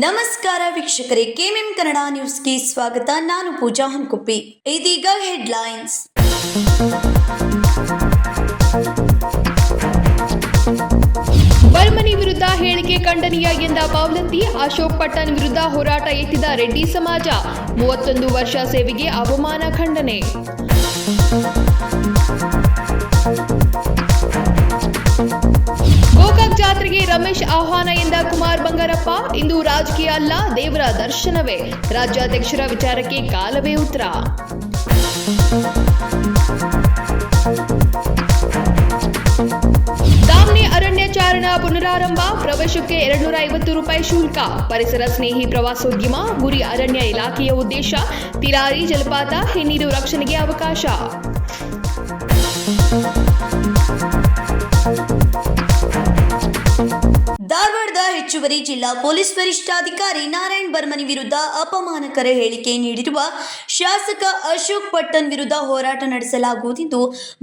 ನಮಸ್ಕಾರ ವೀಕ್ಷಕರೇ, ಕೆಎಂಎಂ ಕನ್ನಡ ನ್ಯೂಸ್ಗೆ ಸ್ವಾಗತ. ನಾನು ಪೂಜಾ ಹನ್ಕುಪ್ಪಿ. ಇದೀಗ ಹೆಡ್ಲೈನ್ಸ್. ಬರ್ಮನಿ ವಿರುದ್ಧ ಹೇಳಿಕೆ ಖಂಡನೀಯ ಎಂದ ಪೌಲಂತಿ. ಅಶೋಕ್ ಪಟ್ಟಣ್ ವಿರುದ್ಧ ಹೋರಾಟ ಎತ್ತಿದ ರೆಡ್ಡಿ ಸಮಾಜ. 31 ವರ್ಷ ಸೇವೆಗೆ ಅವಮಾನ ಖಂಡನೆ. ಗೋಕಾಕ್ ಜಾತ್ರೆಗೆ ರಮೇಶ್ ಆಹ್ವಾನ ಎಂದ ಕುಮಾರ್ ಬಂಗಾರಪ್ಪ. ಇಂದು ರಾಜಕೀಯ ಅಲ್ಲ, ದೇವರ ದರ್ಶನವೇ. ರಾಜ್ಯಾಧ್ಯಕ್ಷರ ವಿಚಾರಕ್ಕೆ ಕಾಲವೇ ಉತ್ತರ. ದಾಮ್ನಿ ಅರಣ್ಯಚಾರಣ ಪುನರಾರಂಭ. ಪ್ರವೇಶಕ್ಕೆ 250 ರೂಪಾಯಿ ಶುಲ್ಕ. ಪರಿಸರ ಸ್ನೇಹಿ ಪ್ರವಾಸೋದ್ಯಮ ಗುರಿ ಅರಣ್ಯ ಇಲಾಖೆಯ ಉದ್ದೇಶ. ತಿಲಾರಿ ಜಲಪಾತ, ಹಿನ್ನೀರು ರಕ್ಷಣೆಗೆ ಅವಕಾಶ. ಧಾರವಾಡದ ಹೆಚ್ಚುವರಿ ಜಿಲ್ಲಾ ಪೊಲೀಸ್ ವರಿಷ್ಠಾಧಿಕಾರಿ ನಾರಾಯಣ್ ಬರ್ಮನಿ ವಿರುದ್ಧ ಅಪಮಾನಕರ ಹೇಳಿಕೆ ನೀಡಿರುವ ಶಾಸಕ ಅಶೋಕ್ ಪಟ್ಟಣ್ ವಿರುದ್ಧ ಹೋರಾಟ ನಡೆಸಲಾಗುವುದೆಂದು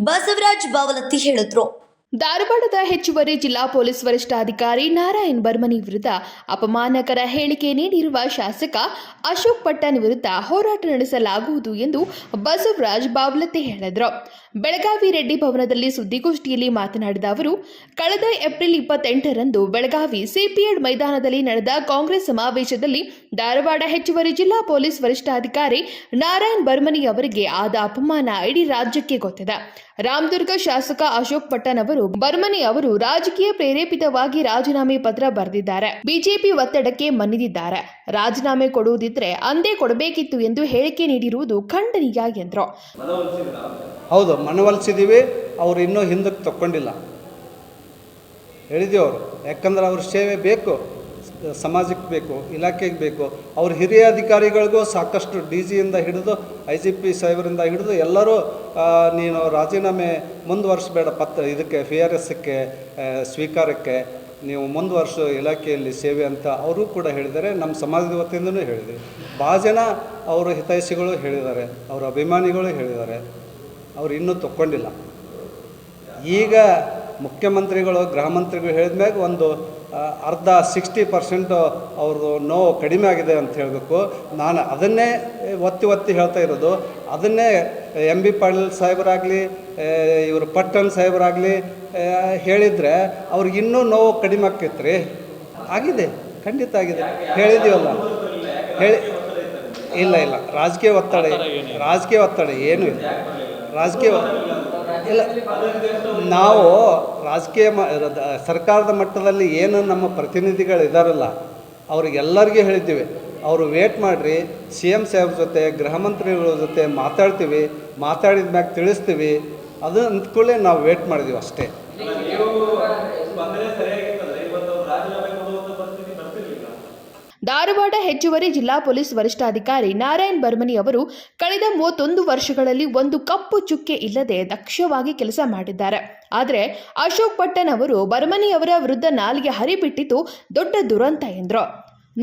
ಬಸವರಾಜ್ ಬಾವಲತ್ತಿ ಹೇಳಿದರು. ಧಾರವಾಡದ ಹೆಚ್ಚುವರಿ ಜಿಲ್ಲಾ ಪೊಲೀಸ್ ವರಿಷ್ಠಾಧಿಕಾರಿ ನಾರಾಯಣ್ ಬರ್ಮನಿ ವಿರುದ್ಧ ಅಪಮಾನಕರ ಹೇಳಿಕೆ ನೀಡಿರುವ ಶಾಸಕ ಅಶೋಕ್ ಪಟ್ಟಣ್ ವಿರುದ್ಧ ಹೋರಾಟ ನಡೆಸಲಾಗುವುದು ಎಂದು ಬಸವರಾಜ್ ಬಾವಲತ್ತಿ ಹೇಳಿದರು. ಬೆಳಗಾವಿ ರೆಡ್ಡಿ ಭವನದಲ್ಲಿ ಸುದ್ದಿಗೋಷ್ಠಿಯಲ್ಲಿ ಮಾತನಾಡಿದ ಅವರು, ಕಳೆದ ಏಪ್ರಿಲ್ 28ರಂದು ಬೆಳಗಾವಿ ಸಿಪಿಎಡ್ ಮೈದಾನದಲ್ಲಿ ನಡೆದ ಕಾಂಗ್ರೆಸ್ ಸಮಾವೇಶದಲ್ಲಿ ಧಾರವಾಡ ಹೆಚ್ಚುವರಿ ಜಿಲ್ಲಾ ಪೊಲೀಸ್ ವರಿಷ್ಠಾಧಿಕಾರಿ ನಾರಾಯಣ್ ಬರ್ಮನಿ ಅವರಿಗೆ ಆದ ಅಪಮಾನ ಇಡೀ ರಾಜ್ಯಕ್ಕೆ ಗೊತ್ತಿದೆ. ರಾಮದುರ್ಗ ಶಾಸಕ ಅಶೋಕ್ ಪಟ್ಟಣ್ ಅವರು ಬರ್ಮನಿ ಅವರು ರಾಜಕೀಯ ಪ್ರೇರೇಪಿತವಾಗಿ ರಾಜೀನಾಮೆ ಪತ್ರ ಬರೆದಿದ್ದಾರೆ. ಬಿಜೆಪಿ ಒತ್ತಡಕ್ಕೆ ಮಣಿದಿದ್ದಾರೆ. ರಾಜೀನಾಮೆ ಕೊಡುವುದಿದ್ರೆ ಅಂದೇ ಕೊಡಬೇಕಿತ್ತು ಎಂದು ಹೇಳಿಕೆ ನೀಡಿರುವುದು ಖಂಡನೀಯ ಎಂದರು. ಹೌದು, ಮನವೊಲಿಸಿದ್ದೀವಿ. ಅವರು ಇನ್ನೂ ಹಿಂದಕ್ಕೆ ತಕ್ಕೊಂಡಿಲ್ಲ, ಹೇಳಿದ್ದೀವಿ ಅವರು. ಯಾಕಂದ್ರೆ ಅವ್ರ ಸೇವೆ ಬೇಕು, ಸಮಾಜಕ್ಕೆ ಬೇಕು, ಇಲಾಖೆಗೆ ಬೇಕು. ಅವ್ರ ಹಿರಿಯ ಅಧಿಕಾರಿಗಳಿಗೂ ಸಾಕಷ್ಟು DGಯಿಂದ ಹಿಡಿದು IGP ಸಾಹೇಬರಿಂದ ಹಿಡಿದು ಎಲ್ಲರೂ ನೀನು ರಾಜೀನಾಮೆ ಮುಂದುವರಿಸಬೇಡ, ಇದಕ್ಕೆ FRSಕ್ಕೆ ಸ್ವೀಕಾರಕ್ಕೆ ನೀವು ಮುಂದುವರಿಸೋ ಇಲಾಖೆಯಲ್ಲಿ ಸೇವೆ ಅಂತ ಅವರು ಕೂಡ ಹೇಳಿದ್ದಾರೆ. ನಮ್ಮ ಸಮಾಜದ ವತಿಯಿಂದನೂ ಹೇಳಿದ್ವಿ. ಭಾಳ ಜನ ಅವರ ಹಿತೈಷಿಗಳು ಹೇಳಿದ್ದಾರೆ, ಅವರ ಅಭಿಮಾನಿಗಳು ಹೇಳಿದ್ದಾರೆ. ಅವರು ಇನ್ನೂ ತಕ್ಕೊಂಡಿಲ್ಲ. ಈಗ ಮುಖ್ಯಮಂತ್ರಿಗಳು ಗೃಹ ಮಂತ್ರಿಗಳು ಹೇಳಿದ ಮ್ಯಾಗ ಒಂದು ಅರ್ಧ 60% ಅವ್ರದ್ದು ನೋವು ಕಡಿಮೆ ಆಗಿದೆ ಅಂತ ಹೇಳಬೇಕು. ನಾನು ಅದನ್ನೇ ಒತ್ತಿ ಹೇಳ್ತಾ ಇರೋದು. ಅದನ್ನೇ MB ಪಾಟೀಲ್ ಸಾಹೇಬರಾಗಲಿ, ಇವರು ಪಟ್ಟಣ್ ಸಾಹೇಬರಾಗಲಿ ಹೇಳಿದರೆ ಅವ್ರಿಗೆ ಇನ್ನೂ ನೋವು ಕಡಿಮೆ ಆಕೈತೆ ರೀ. ಆಗಿದೆ, ಖಂಡಿತ ಆಗಿದೆ. ಹೇಳಿದ್ದೀವಲ್ಲ, ಇಲ್ಲ ರಾಜಕೀಯ ಒತ್ತಡ ಏನೂ ಇಲ್ಲ. ಇಲ್ಲ, ನಾವು ರಾಜಕೀಯ ಸರ್ಕಾರದ ಮಟ್ಟದಲ್ಲಿ ಏನು ನಮ್ಮ ಪ್ರತಿನಿಧಿಗಳು ಇದ್ದಾರಲ್ಲ ಅವ್ರಿಗೆಲ್ಲರಿಗೂ ಹೇಳಿದ್ದೀವಿ, ಅವರು ವೇಟ್ ಮಾಡಿರಿ, CM ಸಾಹೇಬ್ರ ಜೊತೆ ಗೃಹ ಮಂತ್ರಿಗಳ ಜೊತೆ ಮಾತಾಡಿದ ಮ್ಯಾಗ ತಿಳಿಸ್ತೀವಿ. ಅದು ಅಂದ್ಕೊಳ್ಳೆ ನಾವು ವೇಟ್ ಮಾಡಿದ್ದೀವಿ ಅಷ್ಟೇ. ಧಾರವಾಡ ಹೆಚ್ಚುವರಿ ಜಿಲ್ಲಾ ಪೊಲೀಸ್ ವರಿಷ್ಠಾಧಿಕಾರಿ ನಾರಾಯಣ್ ಬರ್ಮನಿ ಅವರು ಕಳೆದ 31 ವರ್ಷಗಳಲ್ಲಿ ಒಂದು ಕಪ್ಪು ಚುಕ್ಕೆ ಇಲ್ಲದೆ ದಕ್ಷವಾಗಿ ಕೆಲಸ ಮಾಡಿದ್ದಾರೆ. ಆದರೆ ಅಶೋಕ್ ಪಟ್ಟಣ್ ಅವರು ಬರ್ಮನಿ ಅವರ ವಿರುದ್ಧ ನಾಲಿಗೆ ಹರಿಬಿಟ್ಟಿದ್ದು ದೊಡ್ಡ ದುರಂತ ಎಂದರು.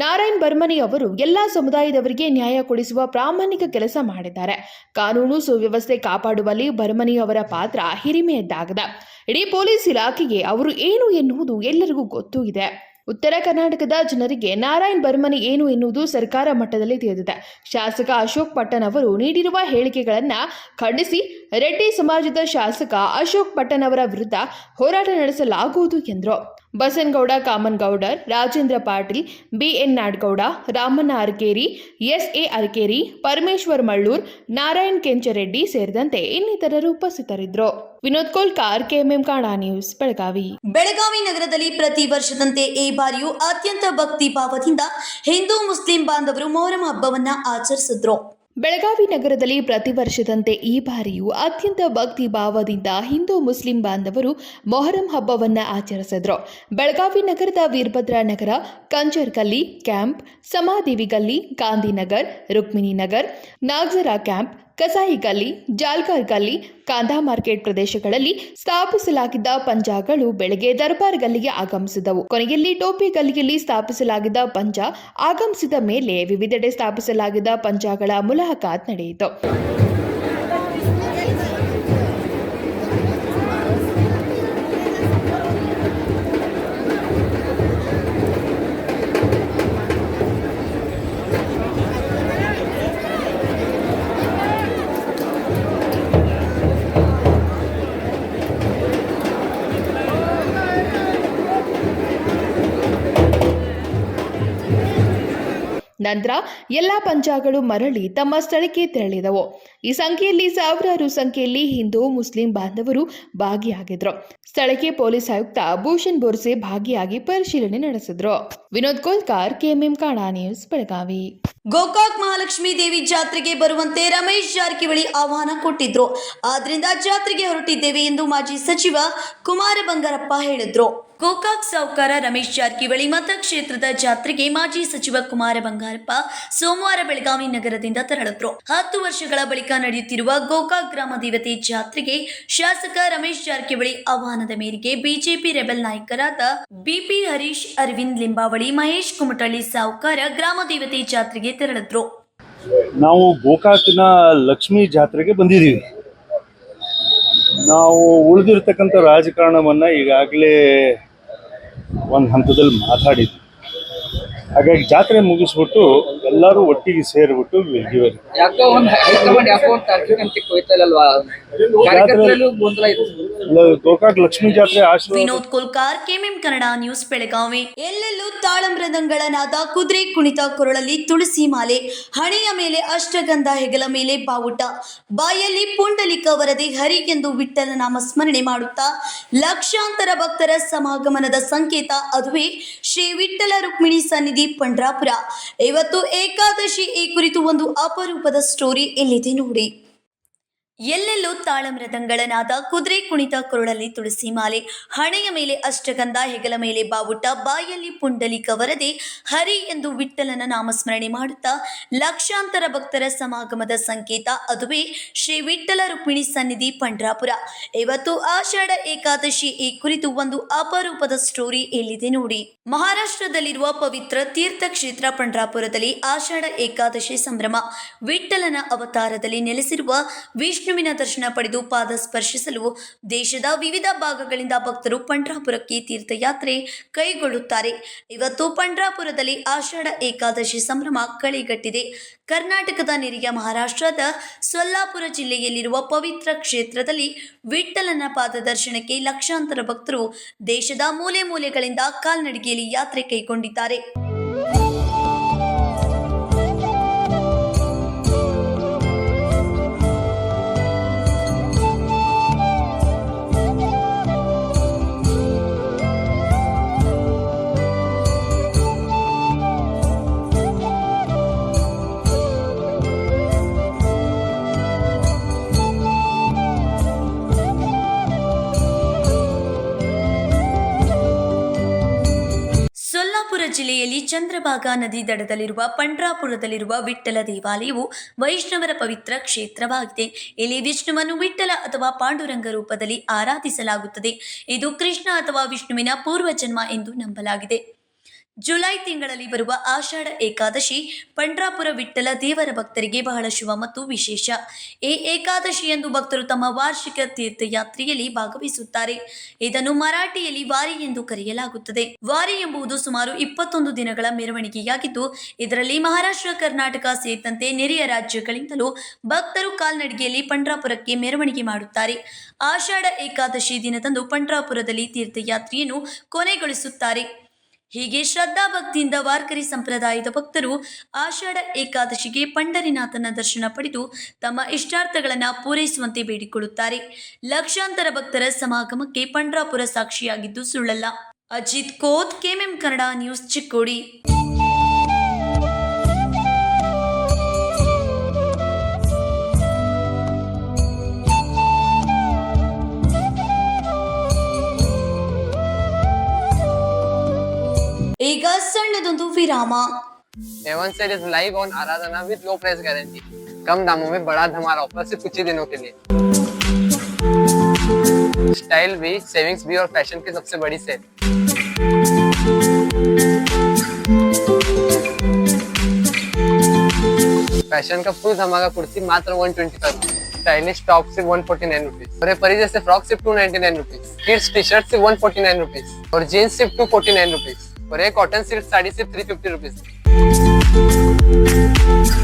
ನಾರಾಯಣ್ ಬರ್ಮನಿ ಅವರು ಎಲ್ಲಾ ಸಮುದಾಯದವರಿಗೆ ನ್ಯಾಯ ಕೊಡಿಸುವ ಪ್ರಾಮಾಣಿಕ ಕೆಲಸ ಮಾಡಿದ್ದಾರೆ. ಕಾನೂನು ಸುವ್ಯವಸ್ಥೆ ಕಾಪಾಡುವಲ್ಲಿ ಬರ್ಮನಿ ಅವರ ಪಾತ್ರ ಹಿರಿಮೆಯದ್ದಾಗಿದೆ. ಇಡೀ ಪೊಲೀಸ್ ಇಲಾಖೆಗೆ ಅವರು ಏನು ಎನ್ನುವುದು ಎಲ್ಲರಿಗೂ ಗೊತ್ತೂ ಇದೆ. ಉತ್ತರ ಕರ್ನಾಟಕದ ಜನರಿಗೆ ನಾರಾಯಣ್ ಬರ್ಮನಿ ಏನು ಎನ್ನುವುದು ಸರ್ಕಾರ ಮಟ್ಟದಲ್ಲಿ ತಿಳಿದಿದೆ. ಶಾಸಕ ಅಶೋಕ್ ಪಟ್ಟಣ್ ಅವರು ನೀಡಿರುವ ಹೇಳಿಕೆಗಳನ್ನು ಖಂಡಿಸಿ ರೆಡ್ಡಿ ಸಮಾಜದ ಶಾಸಕ ಅಶೋಕ್ ಪಟ್ಟಣ್ ಅವರ ವಿರುದ್ಧ ಹೋರಾಟ ನಡೆಸಲಾಗುವುದು ಎಂದರು. ಬಸನಗೌಡ ಕಾಮನಗೌಡರ್, ರಾಜೇಂದ್ರ ಪಾಟೀಲ್, BN ನಾಡಗೌಡ, ರಾಮಣ್ಣ ಅರಕೇರಿ, SA ಅರಕೇರಿ, ಪರಮೇಶ್ವರ್ ಮಳ್ಳೂರ್, ನಾರಾಯಣ್ ಕೆಂಚರೆಡ್ಡಿ ಸೇರಿದಂತೆ ಇನ್ನಿತರರು ಉಪಸ್ಥಿತರಿದ್ದರು. Vinod Kolkar, KMM Kannada news, Belagavi. ಬೆಳಗಾವಿ ನಗರದಲ್ಲಿ ಪ್ರತಿ ವರ್ಷದಂತೆ ಈ ಬಾರಿಯೂ ಅತ್ಯಂತ ಭಕ್ತಿ ಭಾವದಿಂದ ಹಿಂದೂ ಮುಸ್ಲಿಂ ಬಾಂಧವರು ಮೊಹರಂ ಹಬ್ಬವನ್ನ ಆಚರಿಸಿದ್ರು. ಬೆಳಗಾವಿ ನಗರದಲ್ಲಿ ಪ್ರತಿ ವರ್ಷದಂತೆ ಈ ಬಾರಿಯೂ ಅತ್ಯಂತ ಭಕ್ತಿ ಭಾವದಿಂದ ಹಿಂದೂ ಮುಸ್ಲಿಂ ಬಾಂಧವರು ಮೊಹರಂ ಹಬ್ಬವನ್ನು ಆಚರಿಸಿದ್ರು. ಬೆಳಗಾವಿ ನಗರದ ವೀರಭದ್ರ ನಗರ, ಕಂಚರ್ ಗಲ್ಲಿ ಕ್ಯಾಂಪ್, ಸಮಾದೇವಿ ಗಲ್ಲಿ, ಗಾಂಧಿನಗರ್, ರುಕ್ಮಿಣಿ ನಗರ್, ನಾಗ್ಜರಾ ಕ್ಯಾಂಪ್, ಕಸಾಯಿ ಗಲ್ಲಿ, ಜಾಲ್ಗಾರ್ ಗಲ್ಲಿ, ಕಾಂದಾ ಮಾರ್ಕೆಟ್ ಪ್ರದೇಶಗಳಲ್ಲಿ ಸ್ಥಾಪಿಸಲಾಗಿದ್ದ ಪಂಜಾಗಳು ಬೆಳಗ್ಗೆ ದರ್ಬಾರ್ ಗಲ್ಲಿಗೆ ಆಗಮಿಸಿದವು. ಕೊನೆಯಲ್ಲಿ ಟೋಪಿ ಗಲ್ಲಿಯಲ್ಲಿ ಸ್ಥಾಪಿಸಲಾಗಿದ್ದ ಪಂಜಾ ಆಗಮಿಸಿದ ಮೇಲೆ ವಿವಿಧೆಡೆ ಸ್ಥಾಪಿಸಲಾಗಿದ್ದ ಪಂಜಾಗಳ ಮುಲಾಕಾತ್ ನಡೆಯಿತು. ನಂತರ ಎಲ್ಲ ಪಂಚಾಂಗಗಳು ಮರಳಿ ತಮ್ಮ ಸ್ಥಳಕ್ಕೆ ತೆರಳಿದವು. ಈ ಸಂಖ್ಯೆಯಲ್ಲಿ ಸಾವಿರಾರು ಸಂಖ್ಯೆಯಲ್ಲಿ ಹಿಂದೂ ಮುಸ್ಲಿಂ ಬಾಂಧವರು ಭಾಗಿಯಾಗಿದ್ರು. ಸ್ಥಳಕ್ಕೆ ಪೊಲೀಸ್ ಆಯುಕ್ತ ಭೂಷಣ್ ಬೋರ್ಸೆ ಭಾಗಿಯಾಗಿ ಪರಿಶೀಲನೆ ನಡೆಸಿದ್ರು. Vinod Kolkar, KMM Kannada news, Belagavi. ಗೋಕಾಕ್ ಮಹಾಲಕ್ಷ್ಮೀ ದೇವಿ ಜಾತ್ರೆಗೆ ಬರುವಂತೆ ರಮೇಶ್ ಜಾರಕಿಹೊಳಿ ಆಹ್ವಾನ ಕೊಟ್ಟಿದ್ರು. ಆದ್ರಿಂದ ಜಾತ್ರೆಗೆ ಹೊರಟಿದ್ದೇವೆ ಎಂದು ಮಾಜಿ ಸಚಿವ ಕುಮಾರ ಬಂಗಾರಪ್ಪ ಹೇಳಿದ್ರು. ಗೋಕಾಕ್ ಸಾಹುಕಾರ ರಮೇಶ್ ಜಾರಕಿಹೊಳಿ ಮತಕ್ಷೇತ್ರದ ಜಾತ್ರೆಗೆ ಮಾಜಿ ಸಚಿವ ಕುಮಾರ ಬಂಗಾರಪ್ಪ ಸೋಮವಾರ ಬೆಳಗಾವಿ ನಗರದಿಂದ ತೆರಳಿದ್ರು. 10 ವರ್ಷಗಳ ಬಳಿಕ ನಡೆಯುತ್ತಿರುವ ಗೋಕಾಕ್ ಗ್ರಾಮ ದೇವತೆ ಜಾತ್ರೆಗೆ ಶಾಸಕ ರಮೇಶ್ ಜಾರಕಿಹೊಳಿ ಆಹ್ವಾನದ ಮೇರೆಗೆ ಬಿಜೆಪಿ ರೆಬೆಲ್ ನಾಯಕರಾದ ಬಿಪಿ ಹರೀಶ್, ಅರವಿಂದ್ ಲಿಂಬಾವಳಿ, ಮಹೇಶ್ ಕುಮಟಳ್ಳಿ ಸಾಹುಕಾರ ಗ್ರಾಮ ದೇವತೆ ಜಾತ್ರೆಗೆ ತೆರಳಿದ್ರು. ನಾವು ಗೋಕಾಕಿನ ಲಕ್ಷ್ಮೀ ಜಾತ್ರೆಗೆ ಬಂದಿದ್ದೀವಿ. ನಾವು ಉಳಿದಿರ್ತಕ್ಕಂಥ ರಾಜಕಾರಣವನ್ನು ಈಗಾಗಲೇ ಒಂದು ಹಂತದಲ್ಲಿ ಮಾತಾಡಿದ್ವಿ. ಹಾಗಾಗಿ ಜಾತ್ರೆ ಮುಗಿಸ್ಬಿಟ್ಟು ಎಲ್ಲರೂ ಒಟ್ಟಿಗೆ ಸೇರಿಬಿಟ್ಟು ಗೆಲ್ತೀವಿ. ಯಾಕೋ ಒಂದು ಹೈಕಮಾಂಡ್ ಯಾಕೋ ಒಂದು ತಾರ್ಕಿಕ ಹಂತಕ್ಕೆ ಹೋಯ್ತಲ್ವಾ? ಕಾರ್ಯಕರ್ತರಲ್ಲೂ ಗೊಂದಲ ಇದೆ. ಗೋಕಾಕ್ ಲಕ್ಷ್ಮೀ ಜಾತ್ರೆ ಆಶೀರ್ವಾದ. Vinod Kolkar, KMM Kannada news, Belagavi. ಎಲ್ಲೆಲ್ಲೂ ತಾಳಮೃದಂಗಳ ನಾದ, ಕುದುರೆ ಕುಣಿತ, ಕೊರಳಲ್ಲಿ ತುಳಸಿ ಮಾಲೆ, ಹಣೆಯ ಮೇಲೆ ಅಷ್ಟಗಂಧ, ಹೆಗಲ ಮೇಲೆ ಬಾವುಟ, ಬಾಯಲ್ಲಿ ಪುಂಡಲಿಕ ವರದಿ, ಹರಿ ಎಂದು ವಿಠ್ಠಲ ನಾಮ ಸ್ಮರಣೆ ಮಾಡುತ್ತಾ ಲಕ್ಷಾಂತರ ಭಕ್ತರ ಸಮಾಗಮನದ ಸಂಕೇತ ಅದುವೇ ಶ್ರೀ ವಿಠ್ಠಲ ರುಕ್ಮಿಣಿ ಸನ್ನಿಧಿ ಪಂಡ್ರಾಪುರ. ಇವತ್ತು ಏಕಾದಶಿ. ಈ ಕುರಿತು ಒಂದು ಅಪರೂಪದ ಸ್ಟೋರಿ ಇಲ್ಲಿದೆ ನೋಡಿ. ಎಲ್ಲೆಲ್ಲೂ ತಾಳಮೃದಂಗಳ ನಾದ, ಕುದುರೆ ಕುಣಿತ, ಕೊರಳಲ್ಲಿ ತುಳಸಿ ಮಾಲೆ, ಹಣೆಯ ಮೇಲೆ ಅಷ್ಟಗಂಧ, ಹೆಗಲ ಮೇಲೆ ಬಾವುಟ, ಬಾಯಲ್ಲಿ ಪುಂಡಲಿಕ ವರದೆ, ಹರಿ ಎಂದು ವಿಠ್ಠಲನ ನಾಮಸ್ಮರಣೆ ಮಾಡುತ್ತಾ ಲಕ್ಷಾಂತರ ಭಕ್ತರ ಸಮಾಗಮದ ಸಂಕೇತ ಅದುವೇ ಶ್ರೀ ವಿಠ್ಠಲ ರುಕ್ಮಿಣಿ ಸನ್ನಿಧಿ ಪಂಡ್ರಾಪುರ. ಇವತ್ತು ಆಷಾಢ ಏಕಾದಶಿ. ಈ ಕುರಿತು ಒಂದು ಅಪರೂಪದ ಸ್ಟೋರಿ ಇಲ್ಲಿದೆ ನೋಡಿ. ಮಹಾರಾಷ್ಟ್ರದಲ್ಲಿರುವ ಪವಿತ್ರ ತೀರ್ಥಕ್ಷೇತ್ರ ಪಂಡ್ರಾಪುರದಲ್ಲಿ ಆಷಾಢ ಏಕಾದಶಿ ಸಂಭ್ರಮ. ವಿಠ್ಠಲನ ಅವತಾರದಲ್ಲಿ ನೆಲೆಸಿರುವ ವಿಷ್ಣುವಿನ ದರ್ಶನ ಪಡೆದು ಪಾದ ಸ್ಪರ್ಶಿಸಲು ದೇಶದ ವಿವಿಧ ಭಾಗಗಳಿಂದ ಭಕ್ತರು ಪಂಡ್ರಾಪುರಕ್ಕೆ ತೀರ್ಥಯಾತ್ರೆ ಕೈಗೊಳ್ಳುತ್ತಾರೆ. ಇವತ್ತು ಪಂಡ್ರಾಪುರದಲ್ಲಿ ಆಷಾಢ ಏಕಾದಶಿ ಸಂಭ್ರಮ ಕಳೆಗಟ್ಟಿದೆ. ಕರ್ನಾಟಕದ ನೆರೆಯ ಮಹಾರಾಷ್ಟ್ರದ ಸೊಲ್ಲಾಪುರ ಜಿಲ್ಲೆಯಲ್ಲಿರುವ ಪವಿತ್ರ ಕ್ಷೇತ್ರದಲ್ಲಿ ವಿಠ್ಠಲನ ಪಾದ ದರ್ಶನಕ್ಕೆ ಲಕ್ಷಾಂತರ ಭಕ್ತರು ದೇಶದ ಮೂಲೆ ಮೂಲೆಗಳಿಂದ ಕಾಲ್ನಡಿಗೆಯಲ್ಲಿ ಯಾತ್ರೆ ಕೈಗೊಂಡಿದ್ದಾರೆ. ಸೊಲ್ಲಾಪುರ ಜಿಲ್ಲೆಯಲ್ಲಿ ಚಂದ್ರಭಾಗಾ ನದಿ ದಡದಲ್ಲಿರುವ ಪಂಡ್ರಾಪುರದಲ್ಲಿರುವ ವಿಠ್ಠಲ ದೇವಾಲಯವು ವೈಷ್ಣವರ ಪವಿತ್ರ ಕ್ಷೇತ್ರವಾಗಿದೆ. ಇಲ್ಲಿ ವಿಷ್ಣುವನ್ನು ವಿಠ್ಠಲ ಅಥವಾ ಪಾಂಡುರಂಗ ರೂಪದಲ್ಲಿ ಆರಾಧಿಸಲಾಗುತ್ತದೆ. ಇದು ಕೃಷ್ಣ ಅಥವಾ ವಿಷ್ಣುವಿನ ಪೂರ್ವಜನ್ಮ ಎಂದು ನಂಬಲಾಗಿದೆ. ಜುಲೈ ತಿಂಗಳಲ್ಲಿ ಬರುವ ಆಷಾಢ ಏಕಾದಶಿ ಪಂಡ್ರಾಪುರ ವಿಠ್ಠಲ ದೇವರ ಭಕ್ತರಿಗೆ ಬಹಳ ಶುಭ ಮತ್ತು ವಿಶೇಷ. ಈ ಏಕಾದಶಿಯಂದು ಭಕ್ತರು ತಮ್ಮ ವಾರ್ಷಿಕ ತೀರ್ಥಯಾತ್ರೆಯಲ್ಲಿ ಭಾಗವಹಿಸುತ್ತಾರೆ. ಇದನ್ನು ಮರಾಠಿಯಲ್ಲಿ ವಾರಿ ಎಂದು ಕರೆಯಲಾಗುತ್ತದೆ. ವಾರಿ ಎಂಬುದು ಸುಮಾರು 21 ದಿನಗಳ ಮೆರವಣಿಗೆಯಾಗಿದ್ದು, ಇದರಲ್ಲಿ ಮಹಾರಾಷ್ಟ್ರ, ಕರ್ನಾಟಕ ಸೇರಿದಂತೆ ನೆರೆಯ ರಾಜ್ಯಗಳಿಂದಲೂ ಭಕ್ತರು ಕಾಲ್ನಡಿಗೆಯಲ್ಲಿ ಪಂಡ್ರಾಪುರಕ್ಕೆ ಮೆರವಣಿಗೆ ಮಾಡುತ್ತಾರೆ. ಆಷಾಢ ಏಕಾದಶಿ ದಿನದಂದು ಪಂಡ್ರಾಪುರದಲ್ಲಿ ತೀರ್ಥಯಾತ್ರೆಯನ್ನು ಕೊನೆಗೊಳಿಸುತ್ತಾರೆ. ಹೀಗೆ ಶ್ರದ್ಧಾ ಭಕ್ತಿಯಿಂದ ವಾರ್ಕರಿ ಸಂಪ್ರದಾಯದ ಭಕ್ತರು ಆಷಾಢ ಏಕಾದಶಿಗೆ ಪಂಡರಿನಾಥನ ದರ್ಶನ ಪಡೆದು ತಮ್ಮ ಇಷ್ಟಾರ್ಥಗಳನ್ನು ಪೂರೈಸುವಂತೆ ಬೇಡಿಕೊಳ್ಳುತ್ತಾರೆ. ಲಕ್ಷಾಂತರ ಭಕ್ತರ ಸಮಾಗಮಕ್ಕೆ ಪಂಡ್ರಾಪುರ ಸಾಕ್ಷಿಯಾಗಿದ್ದು ಸುಳ್ಳಲ್ಲ. Ajit Koth, KMM Kannada news, Chikkodi. ಈಗ ಸಣ್ಣದೊಂದು ವಿರಾಮ. A1 Cell is live on Aradhana with low price guarantee. कम दामों में बड़ा धमाल ऑफर सिर्फ कुछ ही दिनों के लिए. स्टाइल भी, सेविंग्स भी और फैशन की सबसे बड़ी सेल. फैशन का फुल धमाका कुर्ती मात्र 125. स्टाइलिश टॉप सिर्फ 149 रुपीज. और ये परी जैसे फ्रॉक सिर्फ 299 रुपीज. किड्स टी शर्ट सिर्फ 149 रुपीज. और जीन्स सिर्फ 249 रुपीज. और एक कॉटन सिल्क साड़ी सिर्फ 350 रुपीज.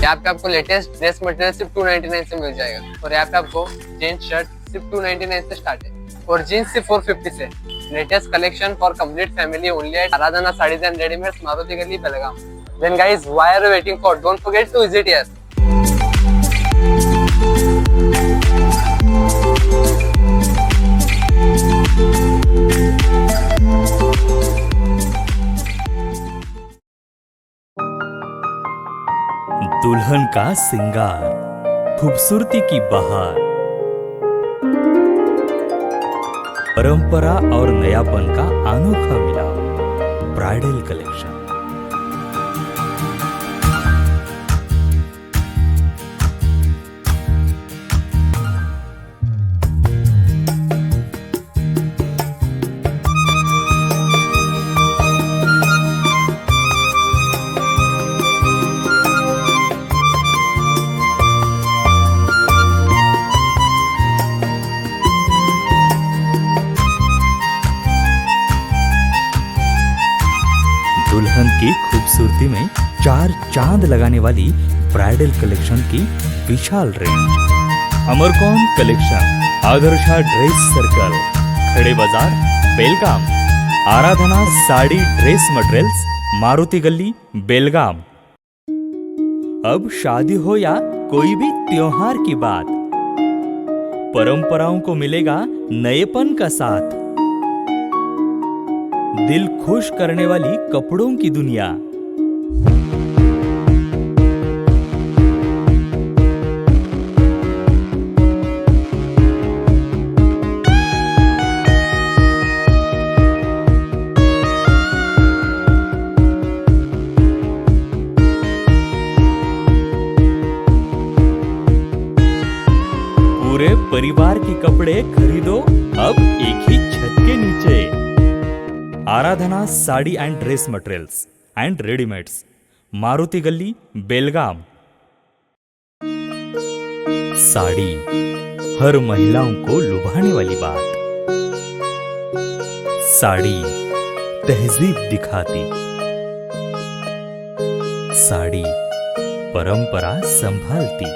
यहाँ पे आपको लेटेस्ट ड्रेस मटेरियल सिर्फ 299 से मिल जाएगा. और यहाँ पे आपको जीन्स शर्ट सिर्फ 299 से स्टार्ट है. और जीन्स सिर्फ 450 से. Latest collection for complete family only at Aradhana saris and readymades, Maruti Galli, Belgaum. Then guys, why are you waiting for? Don't forget to visit us. दुल्हन का सिंगार, खूबसूरती की बहार, परंपरा और नयापन का अनोखा मिलाप, ब्राइडल कलेक्शन। दुल्हन की खूबसूरती में चार चांद लगाने वाली ब्राइडल कलेक्शन की विशाल रेंज। अमरकौन collection, Adarsha dress circle, Khade Bazaar, Belgaum. Aradhana sari dress materials, Maruti Galli, Belgaum. अब शादी हो या कोई भी त्योहार की बात, परंपराओं को मिलेगा नएपन का साथ। दिल खुश करने वाली कपड़ों की दुनिया। पूरे परिवार के कपड़े खरीदो अब एक ही छत के नीचे। Aradhana sari and dress materials and readymades, Maruti Galli, Belgaum. Sari हर महिलाओं को लुभाने वाली बात। साड़ी तहजीब दिखाती, साड़ी परंपरा संभालती।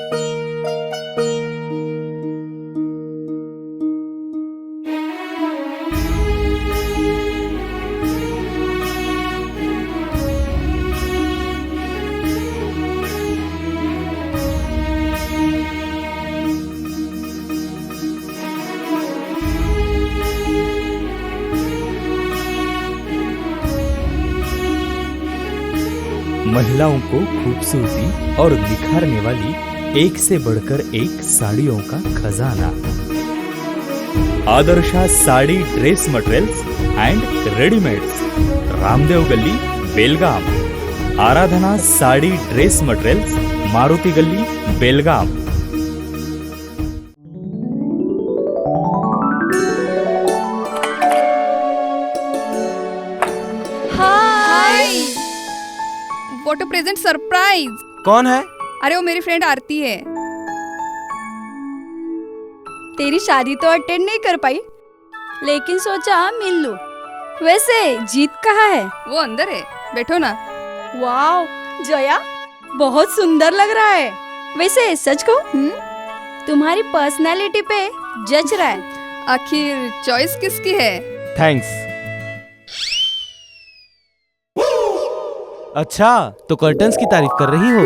महिलाओं को खूबसूरती और निखारने वाली एक से बढ़कर एक साड़ियों का खजाना। Adarsha sari dress materials and readymades, Ramdev Galli, Belgaum. Aradhana sari dress materials, Maruti Galli, Belgaum. What a present surprise. कौन है? अरे वो मेरी फ्रेंड आरती है। तेरी शादी तो अटेंड नहीं कर पाई, लेकिन सोचा मिल लूं। वैसे जीत कहाँ है? वो अंदर है, बैठो ना। वाओ जया, बहुत सुंदर लग रहा है। वैसे सच कहूं, तुम्हारी पर्सनालिटी पे जज रहा है। आखिर चॉइस किसकी है? थैंक्स। अच्छा, तो कर्टन्स की तारीफ कर रही हो?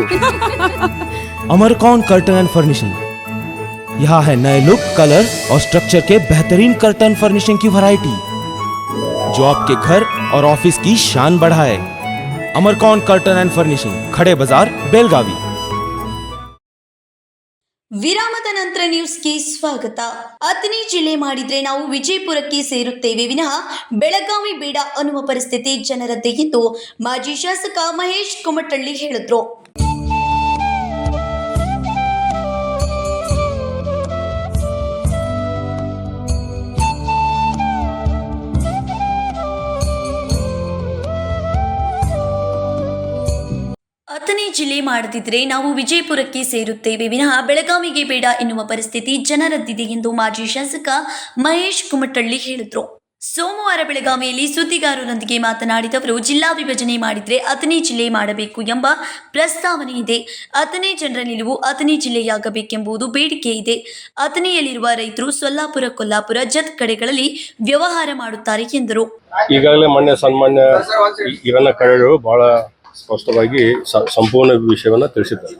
अमरकौन कर्टन एंड फर्निशिंग। यहाँ है नए लुक, कलर और स्ट्रक्चर के बेहतरीन कर्टन फर्निशिंग की वैरायटी, जो आपके घर और ऑफिस की शान बढ़ाए। अमरकौन कर्टन एंड फर्निशिंग, खड़े बाजार, बेलगावी। ವಿರಾಮದ ನಂತರ ನ್ಯೂಸ್ಗೆ ಸ್ವಾಗತ. ಅಥಣಿ ಜಿಲ್ಲೆ ಮಾಡಿದ್ರೆ ನಾವು ವಿಜಯಪುರಕ್ಕೆ ಸೇರುತ್ತೇವೆ ವಿನಃ ಬೆಳಗಾವಿ ಬೇಡ ಅನ್ನುವ ಪರಿಸ್ಥಿತಿ ಜನರದ್ದೇ ಎಂದು ಮಾಜಿ ಶಾಸಕ ಮಹೇಶ್ ಕುಮಟಳ್ಳಿ ಹೇಳಿದ್ರು. ಅಥಣಿ ಜಿಲ್ಲೆ ಮಾಡದಿದ್ರೆ ನಾವು ವಿಜಯಪುರಕ್ಕೆ ಸೇರುತ್ತೇವೆ ವಿನಃ ಬೆಳಗಾವಿಗೆ ಬೇಡ ಎನ್ನುವ ಪರಿಸ್ಥಿತಿ ಜನರದ್ದಿದೆ ಎಂದು ಮಾಜಿ ಶಾಸಕ ಮಹೇಶ್ ಕುಮಟಳ್ಳಿ ಹೇಳಿದರು. ಸೋಮವಾರ ಬೆಳಗಾವಿಯಲ್ಲಿ ಸುದ್ದಿಗಾರರೊಂದಿಗೆ ಮಾತನಾಡಿದ ಅವರು, ಜಿಲ್ಲಾ ವಿಭಜನೆ ಮಾಡಿದ್ರೆ ಅಥಣಿ ಜಿಲ್ಲೆ ಮಾಡಬೇಕು ಎಂಬ ಪ್ರಸ್ತಾವನೆ ಇದೆ. ಅಥಣಿ ಜನರ ನಿಲುವು ಅಥಣಿ ಜಿಲ್ಲೆಯಾಗಬೇಕೆಂಬುದು ಬೇಡಿಕೆ ಇದೆ. ಅಥಣಿಯಲ್ಲಿರುವ ರೈತರು ಸೊಲ್ಲಾಪುರ, ಕೊಲ್ಲಾಪುರ, ಜತ್ ಕಡೆಗಳಲ್ಲಿ ವ್ಯವಹಾರ ಮಾಡುತ್ತಾರೆ ಎಂದರು. ಈಗಾಗಲೇ ಮೊನ್ನೆ ಸನ್ಮಾನ್ಯ ಈರಣ್ಣ ಕರೆಗಳು ಬಹಳ ಸ್ಪಷ್ಟವಾಗಿ ಸಂಪೂರ್ಣ ವಿಷಯವನ್ನು ತಿಳಿಸಿದ್ದಾರೆ.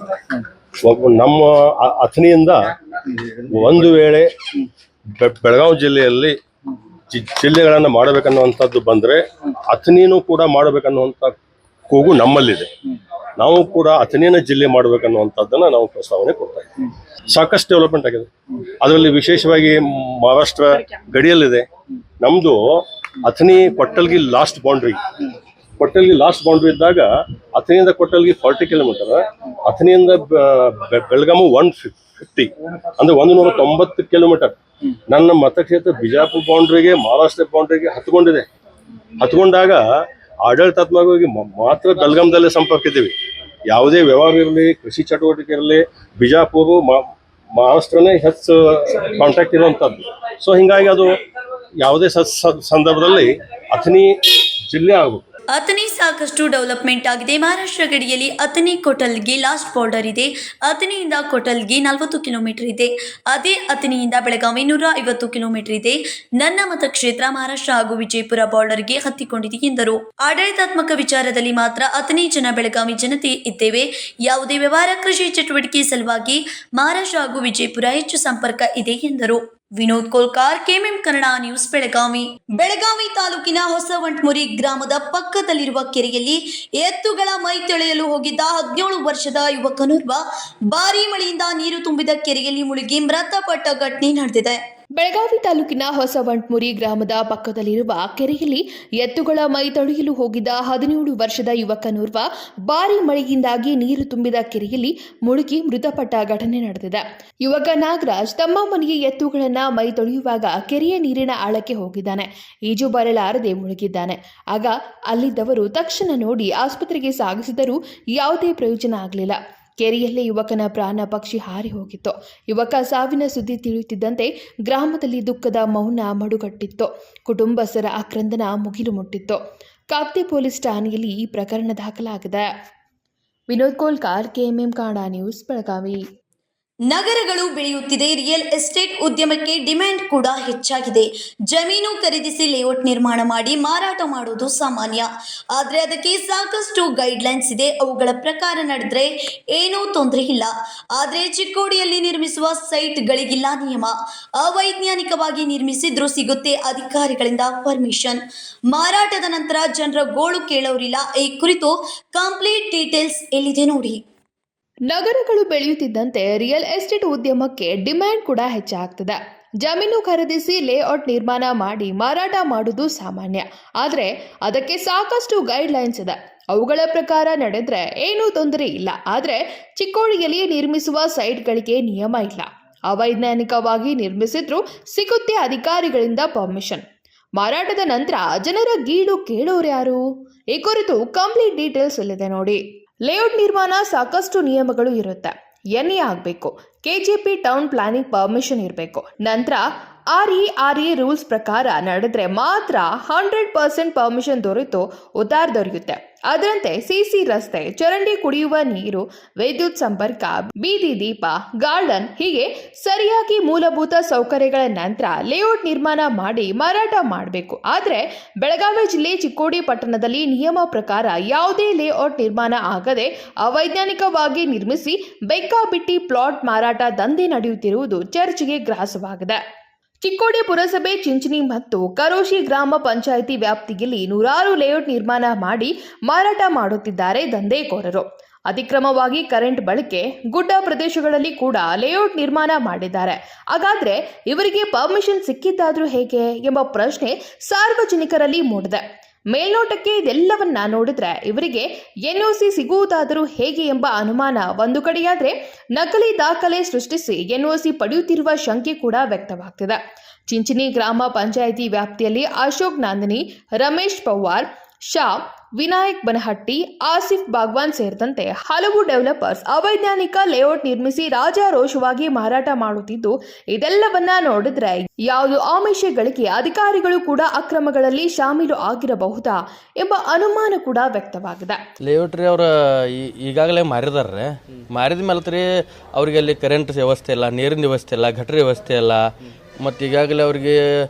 ನಮ್ಮ ಅಥಣಿಯಿಂದ ಒಂದು ವೇಳೆ ಬೆಳಗಾವಿ ಜಿಲ್ಲೆಯಲ್ಲಿ ಜಿಲ್ಲೆಗಳನ್ನು ಮಾಡಬೇಕನ್ನುವಂಥದ್ದು ಬಂದರೆ ಅಥಣಿನೂ ಕೂಡ ಮಾಡಬೇಕನ್ನುವಂಥ ಕೂಗು ನಮ್ಮಲ್ಲಿದೆ. ನಾವು ಕೂಡ ಅಥಣಿನ ಜಿಲ್ಲೆ ಮಾಡಬೇಕನ್ನುವಂಥದ್ದನ್ನು ನಾವು ಪ್ರಸ್ತಾವನೆ ಕೊಡ್ತಾ ಇದ್ದೀವಿ. ಸಾಕಷ್ಟು ಡೆವಲಪ್ಮೆಂಟ್ ಆಗಿದೆ. ಅದರಲ್ಲಿ ವಿಶೇಷವಾಗಿ ಮಹಾರಾಷ್ಟ್ರ ಗಡಿಯಲ್ಲಿದೆ. ನಮ್ಮದು ಅಥಣಿ ಕೊಟ್ಟಲ್ಗಿ ಲಾಸ್ಟ್ ಬೌಂಡ್ರಿ ಇದ್ದಾಗ ಅಥಣಿಯಿಂದ ಕೊಟ್ಟಲ್ಗಿ 40 ಕಿಲೋಮೀಟರ್, ಅಥಣಿಯಿಂದ ಬೆಳಗಾವಿ 150 ಅಂದರೆ 190 ಕಿಲೋಮೀಟರ್. ನನ್ನ ಮತಕ್ಷೇತ್ರ ಬಿಜಾಪುರ ಬೌಂಡ್ರಿಗೆ, ಮಹಾರಾಷ್ಟ್ರ ಬೌಂಡ್ರಿಗೆ ಹತ್ಕೊಂಡಾಗ ಆಡಳಿತಾತ್ಮಕವಾಗಿ ಮಾತ್ರ ಬೆಳಗಾಂದಲ್ಲೇ ಸಂಪರ್ಕ ಇದ್ದೀವಿ. ಯಾವುದೇ ವ್ಯವಹಾರ ಇರಲಿ, ಕೃಷಿ ಚಟುವಟಿಕೆ ಇರಲಿ, ಬಿಜಾಪುರ ಮಹಾರಾಷ್ಟ್ರನೇ ಹೆಚ್ಚು ಕಾಂಟ್ಯಾಕ್ಟ್ ಇರುವಂಥದ್ದು. ಸೊ ಹೀಗಾಗಿ ಅದು ಯಾವುದೇ ಸಂದರ್ಭದಲ್ಲಿ ಅಥಣಿ ಜಿಲ್ಲೆ ಆಗಬೇಕು. ಅಥಣಿ ಸಾಕಷ್ಟು ಡೆವಲಪ್ಮೆಂಟ್ ಆಗಿದೆ. ಮಹಾರಾಷ್ಟ್ರ ಗಡಿಯಲ್ಲಿ ಅಥಣಿ ಕೊಟಲ್ಗಿ ಲಾಸ್ಟ್ ಬಾರ್ಡರ್ ಇದೆ. ಅಥಣಿಯಿಂದ ಕೊಟಲ್ಗಿ 40 ಕಿಲೋಮೀಟರ್ ಇದೆ. ಅದೇ ಅಥಣಿಯಿಂದ ಬೆಳಗಾವಿ 150 ಕಿಲೋಮೀಟರ್ ಇದೆ. ನನ್ನ ಮತಕ್ಷೇತ್ರ ಮಹಾರಾಷ್ಟ್ರ ಹಾಗೂ ವಿಜಯಪುರ ಬಾರ್ಡರ್ಗೆ ಹತ್ತಿಕೊಂಡಿದೆ ಎಂದರು. ಆಡಳಿತಾತ್ಮಕ ವಿಚಾರದಲ್ಲಿ ಮಾತ್ರ ಅಥಣಿ ಜನ, ಬೆಳಗಾವಿ ಜನತೆ ಇದ್ದೇವೆ. ಯಾವುದೇ ವ್ಯವಹಾರ, ಕೃಷಿ ಚಟುವಟಿಕೆ ಸಲುವಾಗಿ ಮಹಾರಾಷ್ಟ್ರ ಹಾಗೂ ವಿಜಯಪುರ ಹೆಚ್ಚು ಸಂಪರ್ಕ ಇದೆ ಎಂದರು. ವಿನೋದ್ ಕೋಲ್ಕಾರ್, ಕೆಎಂಎಂ ಕನ್ನಡ ನ್ಯೂಸ್, ಬೆಳಗಾವಿ ತಾಲೂಕಿನ ಹೊಸವಂಟ್ಮುರಿ ಗ್ರಾಮದ ಪಕ್ಕದಲ್ಲಿರುವ ಕೆರೆಯಲ್ಲಿ ಎತ್ತುಗಳ ಮೈ ತೊಳೆಯಲು ಹೋಗಿದ್ದ 17 ವರ್ಷದ ಯುವಕನೋರ್ವ ಭಾರೀ ಮಳೆಯಿಂದ ನೀರು ತುಂಬಿದ ಕೆರೆಯಲ್ಲಿ ಮುಳುಗಿ ಮೃತಪಟ್ಟ ಘಟನೆ ನಡೆದಿದೆ. ಬೆಳಗಾವಿ ತಾಲೂಕಿನ ಹೊಸವಂಟ್ಮುರಿ ಗ್ರಾಮದ ಪಕ್ಕದಲ್ಲಿರುವ ಕೆರೆಯಲ್ಲಿ ಎತ್ತುಗಳ ಮೈ ತೊಳೆಯಲು ಹೋಗಿದ್ದ 17 ವರ್ಷದ ಯುವಕನೋರ್ವ ಭಾರೀ ಮಳೆಯಿಂದಾಗಿ ನೀರು ತುಂಬಿದ ಕೆರೆಯಲ್ಲಿ ಮುಳುಗಿ ಮೃತಪಟ್ಟ ಘಟನೆ ನಡೆದಿದೆ. ಯುವಕ ನಾಗರಾಜ್ ತಮ್ಮ ಮನೆಗೆ ಎತ್ತುಗಳನ್ನ ಮೈ ತೊಳೆಯುವಾಗ ಕೆರೆಯ ನೀರಿನ ಆಳಕ್ಕೆ ಹೋಗಿದ್ದಾನೆ. ಈಜು ಬರಲಾರದೆ ಮುಳುಗಿದ್ದಾನೆ. ಆಗ ಅಲ್ಲಿದ್ದವರು ತಕ್ಷಣ ನೋಡಿ ಆಸ್ಪತ್ರೆಗೆ ಸಾಗಿಸಿದರೂ ಯಾವುದೇ ಪ್ರಯೋಜನ ಆಗಲಿಲ್ಲ. ಕೆರೆಯಲ್ಲೇ ಯುವಕನ ಪ್ರಾಣ ಪಕ್ಷಿ ಹಾರಿ ಹೋಗಿತ್ತು. ಯುವಕ ಸಾವಿನ ಸುದ್ದಿ ತಿಳಿಯುತ್ತಿದ್ದಂತೆ ಗ್ರಾಮದಲ್ಲಿ ದುಃಖದ ಮೌನ ಮಡುಗಟ್ಟಿತ್ತು. ಕುಟುಂಬಸ್ಥರ ಆಕ್ರಂದನ ಮುಗಿಲು ಮುಟ್ಟಿತ್ತು. ಕಾಪ್ತಿ ಪೊಲೀಸ್ ಠಾಣೆಯಲ್ಲಿ ಈ ಪ್ರಕರಣ ದಾಖಲಾಗಿದೆ. Vinod Kolkar, KMM Kannada news, Belagavi. ನಗರಗಳು ಬೆಳೆಯುತ್ತಿದೆ. ರಿಯಲ್ ಎಸ್ಟೇಟ್ ಉದ್ಯಮಕ್ಕೆ ಡಿಮ್ಯಾಂಡ್ ಕೂಡ ಹೆಚ್ಚಾಗಿದೆ. ಜಮೀನು ಖರೀದಿಸಿ ಲೇಔಟ್ ನಿರ್ಮಾಣ ಮಾಡಿ ಮಾರಾಟ ಮಾಡುವುದು ಸಾಮಾನ್ಯ. ಆದರೆ ಅದಕ್ಕೆ ಸಾಕಷ್ಟು ಗೈಡ್ಲೈನ್ಸ್ ಇದೆ. ಅವುಗಳ ಪ್ರಕಾರ ನಡೆದ್ರೆ ಏನೂ ತೊಂದರೆ ಇಲ್ಲ. ಆದರೆ ಚಿಕ್ಕೋಡಿಯಲ್ಲಿ ನಿರ್ಮಿಸುವ ಸೈಟ್ಗಳಿಗಿಲ್ಲ ನಿಯಮ. ಅವೈಜ್ಞಾನಿಕವಾಗಿ ನಿರ್ಮಿಸಿದ್ರೂ ಸಿಗುತ್ತೆ ಅಧಿಕಾರಿಗಳಿಂದ ಪರ್ಮಿಷನ್. ಮಾರಾಟದ ನಂತರ ಜನರ ಗೋಳು ಕೇಳೋರಿಲ್ಲ. ಈ ಕುರಿತು ಕಂಪ್ಲೀಟ್ ಡೀಟೇಲ್ಸ್ ಎಲ್ಲಿದೆ ನೋಡಿ. ನಗರಗಳು ಬೆಳೆಯುತ್ತಿದ್ದಂತೆ ರಿಯಲ್ ಎಸ್ಟೇಟ್ ಉದ್ಯಮಕ್ಕೆ ಡಿಮ್ಯಾಂಡ್ ಕೂಡ ಹೆಚ್ಚಾಗ್ತದೆ. ಜಮೀನು ಖರೀದಿಸಿ ಲೇಔಟ್ ನಿರ್ಮಾಣ ಮಾಡಿ ಮಾರಾಟ ಮಾಡುವುದು ಸಾಮಾನ್ಯ. ಆದರೆ ಅದಕ್ಕೆ ಸಾಕಷ್ಟು ಗೈಡ್ಲೈನ್ಸ್ ಇದೆ. ಅವುಗಳ ಪ್ರಕಾರ ನಡೆದ್ರೆ ಏನೂ ತೊಂದರೆ ಇಲ್ಲ. ಆದರೆ ಚಿಕ್ಕೋಡಿಯಲ್ಲಿ ನಿರ್ಮಿಸುವ ಸೈಟ್ಗಳಿಗೆ ನಿಯಮ ಇಲ್ಲ. ಅವೈಜ್ಞಾನಿಕವಾಗಿ ನಿರ್ಮಿಸಿದ್ರೂ ಸಿಗುತ್ತೆ ಅಧಿಕಾರಿಗಳಿಂದ ಪರ್ಮಿಷನ್. ಮಾರಾಟದ ನಂತರ ಜನರ ಗೀಳು ಕೇಳೋರ್ಯಾರು? ಈ ಕುರಿತು ಕಂಪ್ಲೀಟ್ ಡೀಟೇಲ್ಸ್ ಇಲ್ಲಿದೆ ನೋಡಿ. ಲೇಔಟ್ ನಿರ್ಮಾಣ ಸಾಕಷ್ಟು ನಿಯಮಗಳು ಇರುತ್ತೆ. ಎನ್ಎ ಆಗಬೇಕು, ಕೆಜಿಪಿ ಟೌನ್ ಪ್ಲಾನಿಂಗ್ ಪರ್ಮಿಷನ್ ಇರಬೇಕು. ನಂತರ RERA ರೂಲ್ಸ್ ಪ್ರಕಾರ ನಡೆದ್ರೆ ಮಾತ್ರ 100% ಪರ್ಮಿಷನ್ ದೊರೆತು ಉದ್ದಾರ ದೊರೆಯುತ್ತೆ. ಅದರಂತೆ ಸಿಸಿ ರಸ್ತೆ, ಚರಂಡಿ, ಕುಡಿಯುವ ನೀರು, ವಿದ್ಯುತ್ ಸಂಪರ್ಕ, ಬೀದಿ ದೀಪ, ಗಾರ್ಡನ್ ಹೀಗೆ ಸರಿಯಾಗಿ ಮೂಲಭೂತ ಸೌಕರ್ಯಗಳ ನಂತರ ಲೇಔಟ್ ನಿರ್ಮಾಣ ಮಾಡಿ ಮಾರಾಟ ಮಾಡಬೇಕು. ಆದರೆ ಬೆಳಗಾವಿ ಜಿಲ್ಲೆ ಚಿಕ್ಕೋಡಿ ಪಟ್ಟಣದಲ್ಲಿ ನಿಯಮ ಪ್ರಕಾರ ಯಾವುದೇ ಲೇಔಟ್ ನಿರ್ಮಾಣ ಆಗದೆ ಅವೈಜ್ಞಾನಿಕವಾಗಿ ನಿರ್ಮಿಸಿ ಬೇಕಾಬಿಟ್ಟಿ ಪ್ಲಾಟ್ ಮಾರಾಟ ದಂಧೆ ನಡೆಯುತ್ತಿರುವುದು ಚರ್ಚೆಗೆ ಗ್ರಾಸವಾಗಿದೆ. ಚಿಕ್ಕೋಡಿ ಪುರಸಭೆ, ಚಿಂಚಣಿ ಮತ್ತು ಕರೋಶಿ ಗ್ರಾಮ ಪಂಚಾಯಿತಿ ವ್ಯಾಪ್ತಿಯಲ್ಲಿ ನೂರಾರು ಲೇಔಟ್ ನಿರ್ಮಾಣ ಮಾಡಿ ಮಾರಾಟ ಮಾಡುತ್ತಿದ್ದಾರೆ ದಂಧೆಕೋರರು. ಅತಿಕ್ರಮವಾಗಿ ಕರೆಂಟ್ ಬಳಕೆ, ಗುಡ್ಡ ಪ್ರದೇಶಗಳಲ್ಲಿ ಕೂಡ ಲೇಔಟ್ ನಿರ್ಮಾಣ ಮಾಡಿದ್ದಾರೆ. ಹಾಗಾದ್ರೆ ಇವರಿಗೆ ಪರ್ಮಿಷನ್ ಸಿಕ್ಕಿದ್ದಾದ್ರೂ ಹೇಗೆ ಎಂಬ ಪ್ರಶ್ನೆ ಸಾರ್ವಜನಿಕರಲ್ಲಿ ಮೂಡಿದೆ. ಮೇಲ್ನೋಟಕ್ಕೆ ಇದೆಲ್ಲವನ್ನ ನೋಡಿದ್ರೆ ಇವರಿಗೆ NOC ಸಿಗುವುದಾದರೂ ಹೇಗೆ ಎಂಬ ಅನುಮಾನ ಒಂದು ಕಡೆಯಾದ್ರೆ, ನಕಲಿ ದಾಖಲೆ ಸೃಷ್ಟಿಸಿ NOC ಪಡೆಯುತ್ತಿರುವ ಶಂಕೆ ಕೂಡ ವ್ಯಕ್ತವಾಗ್ತಿದೆ. ಚಿಂಚಣಿ ಗ್ರಾಮ ಪಂಚಾಯಿತಿ ವ್ಯಾಪ್ತಿಯಲ್ಲಿ ಅಶೋಕ್ ನಾಂದಿನಿ, ರಮೇಶ್ ಪವಾರ್, ಶಾ, ವಿನಾಯಕ್ ಬನಹಟ್ಟಿ, ಆಸಿಫ್ ಬಾಗ್ವಾನ್ ಸೇರಿದಂತೆ ಹಲವು ಡೆವಲಪರ್ಸ್ ಅವೈಜ್ಞಾನಿಕ ಲೇಔಟ್ ನಿರ್ಮಿಸಿ ರಾಜಾರೋಷವಾಗಿ ಮಾರಾಟ ಮಾಡುತ್ತಿದ್ದು, ಇದೆಲ್ಲವನ್ನ ನೋಡಿದ್ರೆ ಯಾವುದು ಆಮಿಷಗಳಿಗೆ ಅಧಿಕಾರಿಗಳು ಕೂಡ ಅಕ್ರಮಗಳಲ್ಲಿ ಶಾಮೀಲು ಆಗಿರಬಹುದಾ ಎಂಬ ಅನುಮಾನ ಕೂಡ ವ್ಯಕ್ತವಾಗಿದೆ. ಲೇಔಟ್ ರೀ ಅವ್ರು ಈಗಾಗಲೇ ಮಾರಿದಾರ್ರೆ. ಮಾರಿದ ಮೇಲೆ ರೀ ಅವ್ರಿಗೆ ಅಲ್ಲಿ ಕರೆಂಟ್ ವ್ಯವಸ್ಥೆ ಇಲ್ಲ, ನೀರಿನ ವ್ಯವಸ್ಥೆ ಇಲ್ಲ, ಗಟರ ವ್ಯವಸ್ಥೆ ಇಲ್ಲ. ಮತ್ತು ಈಗಾಗಲೇ ಅವ್ರಿಗೆ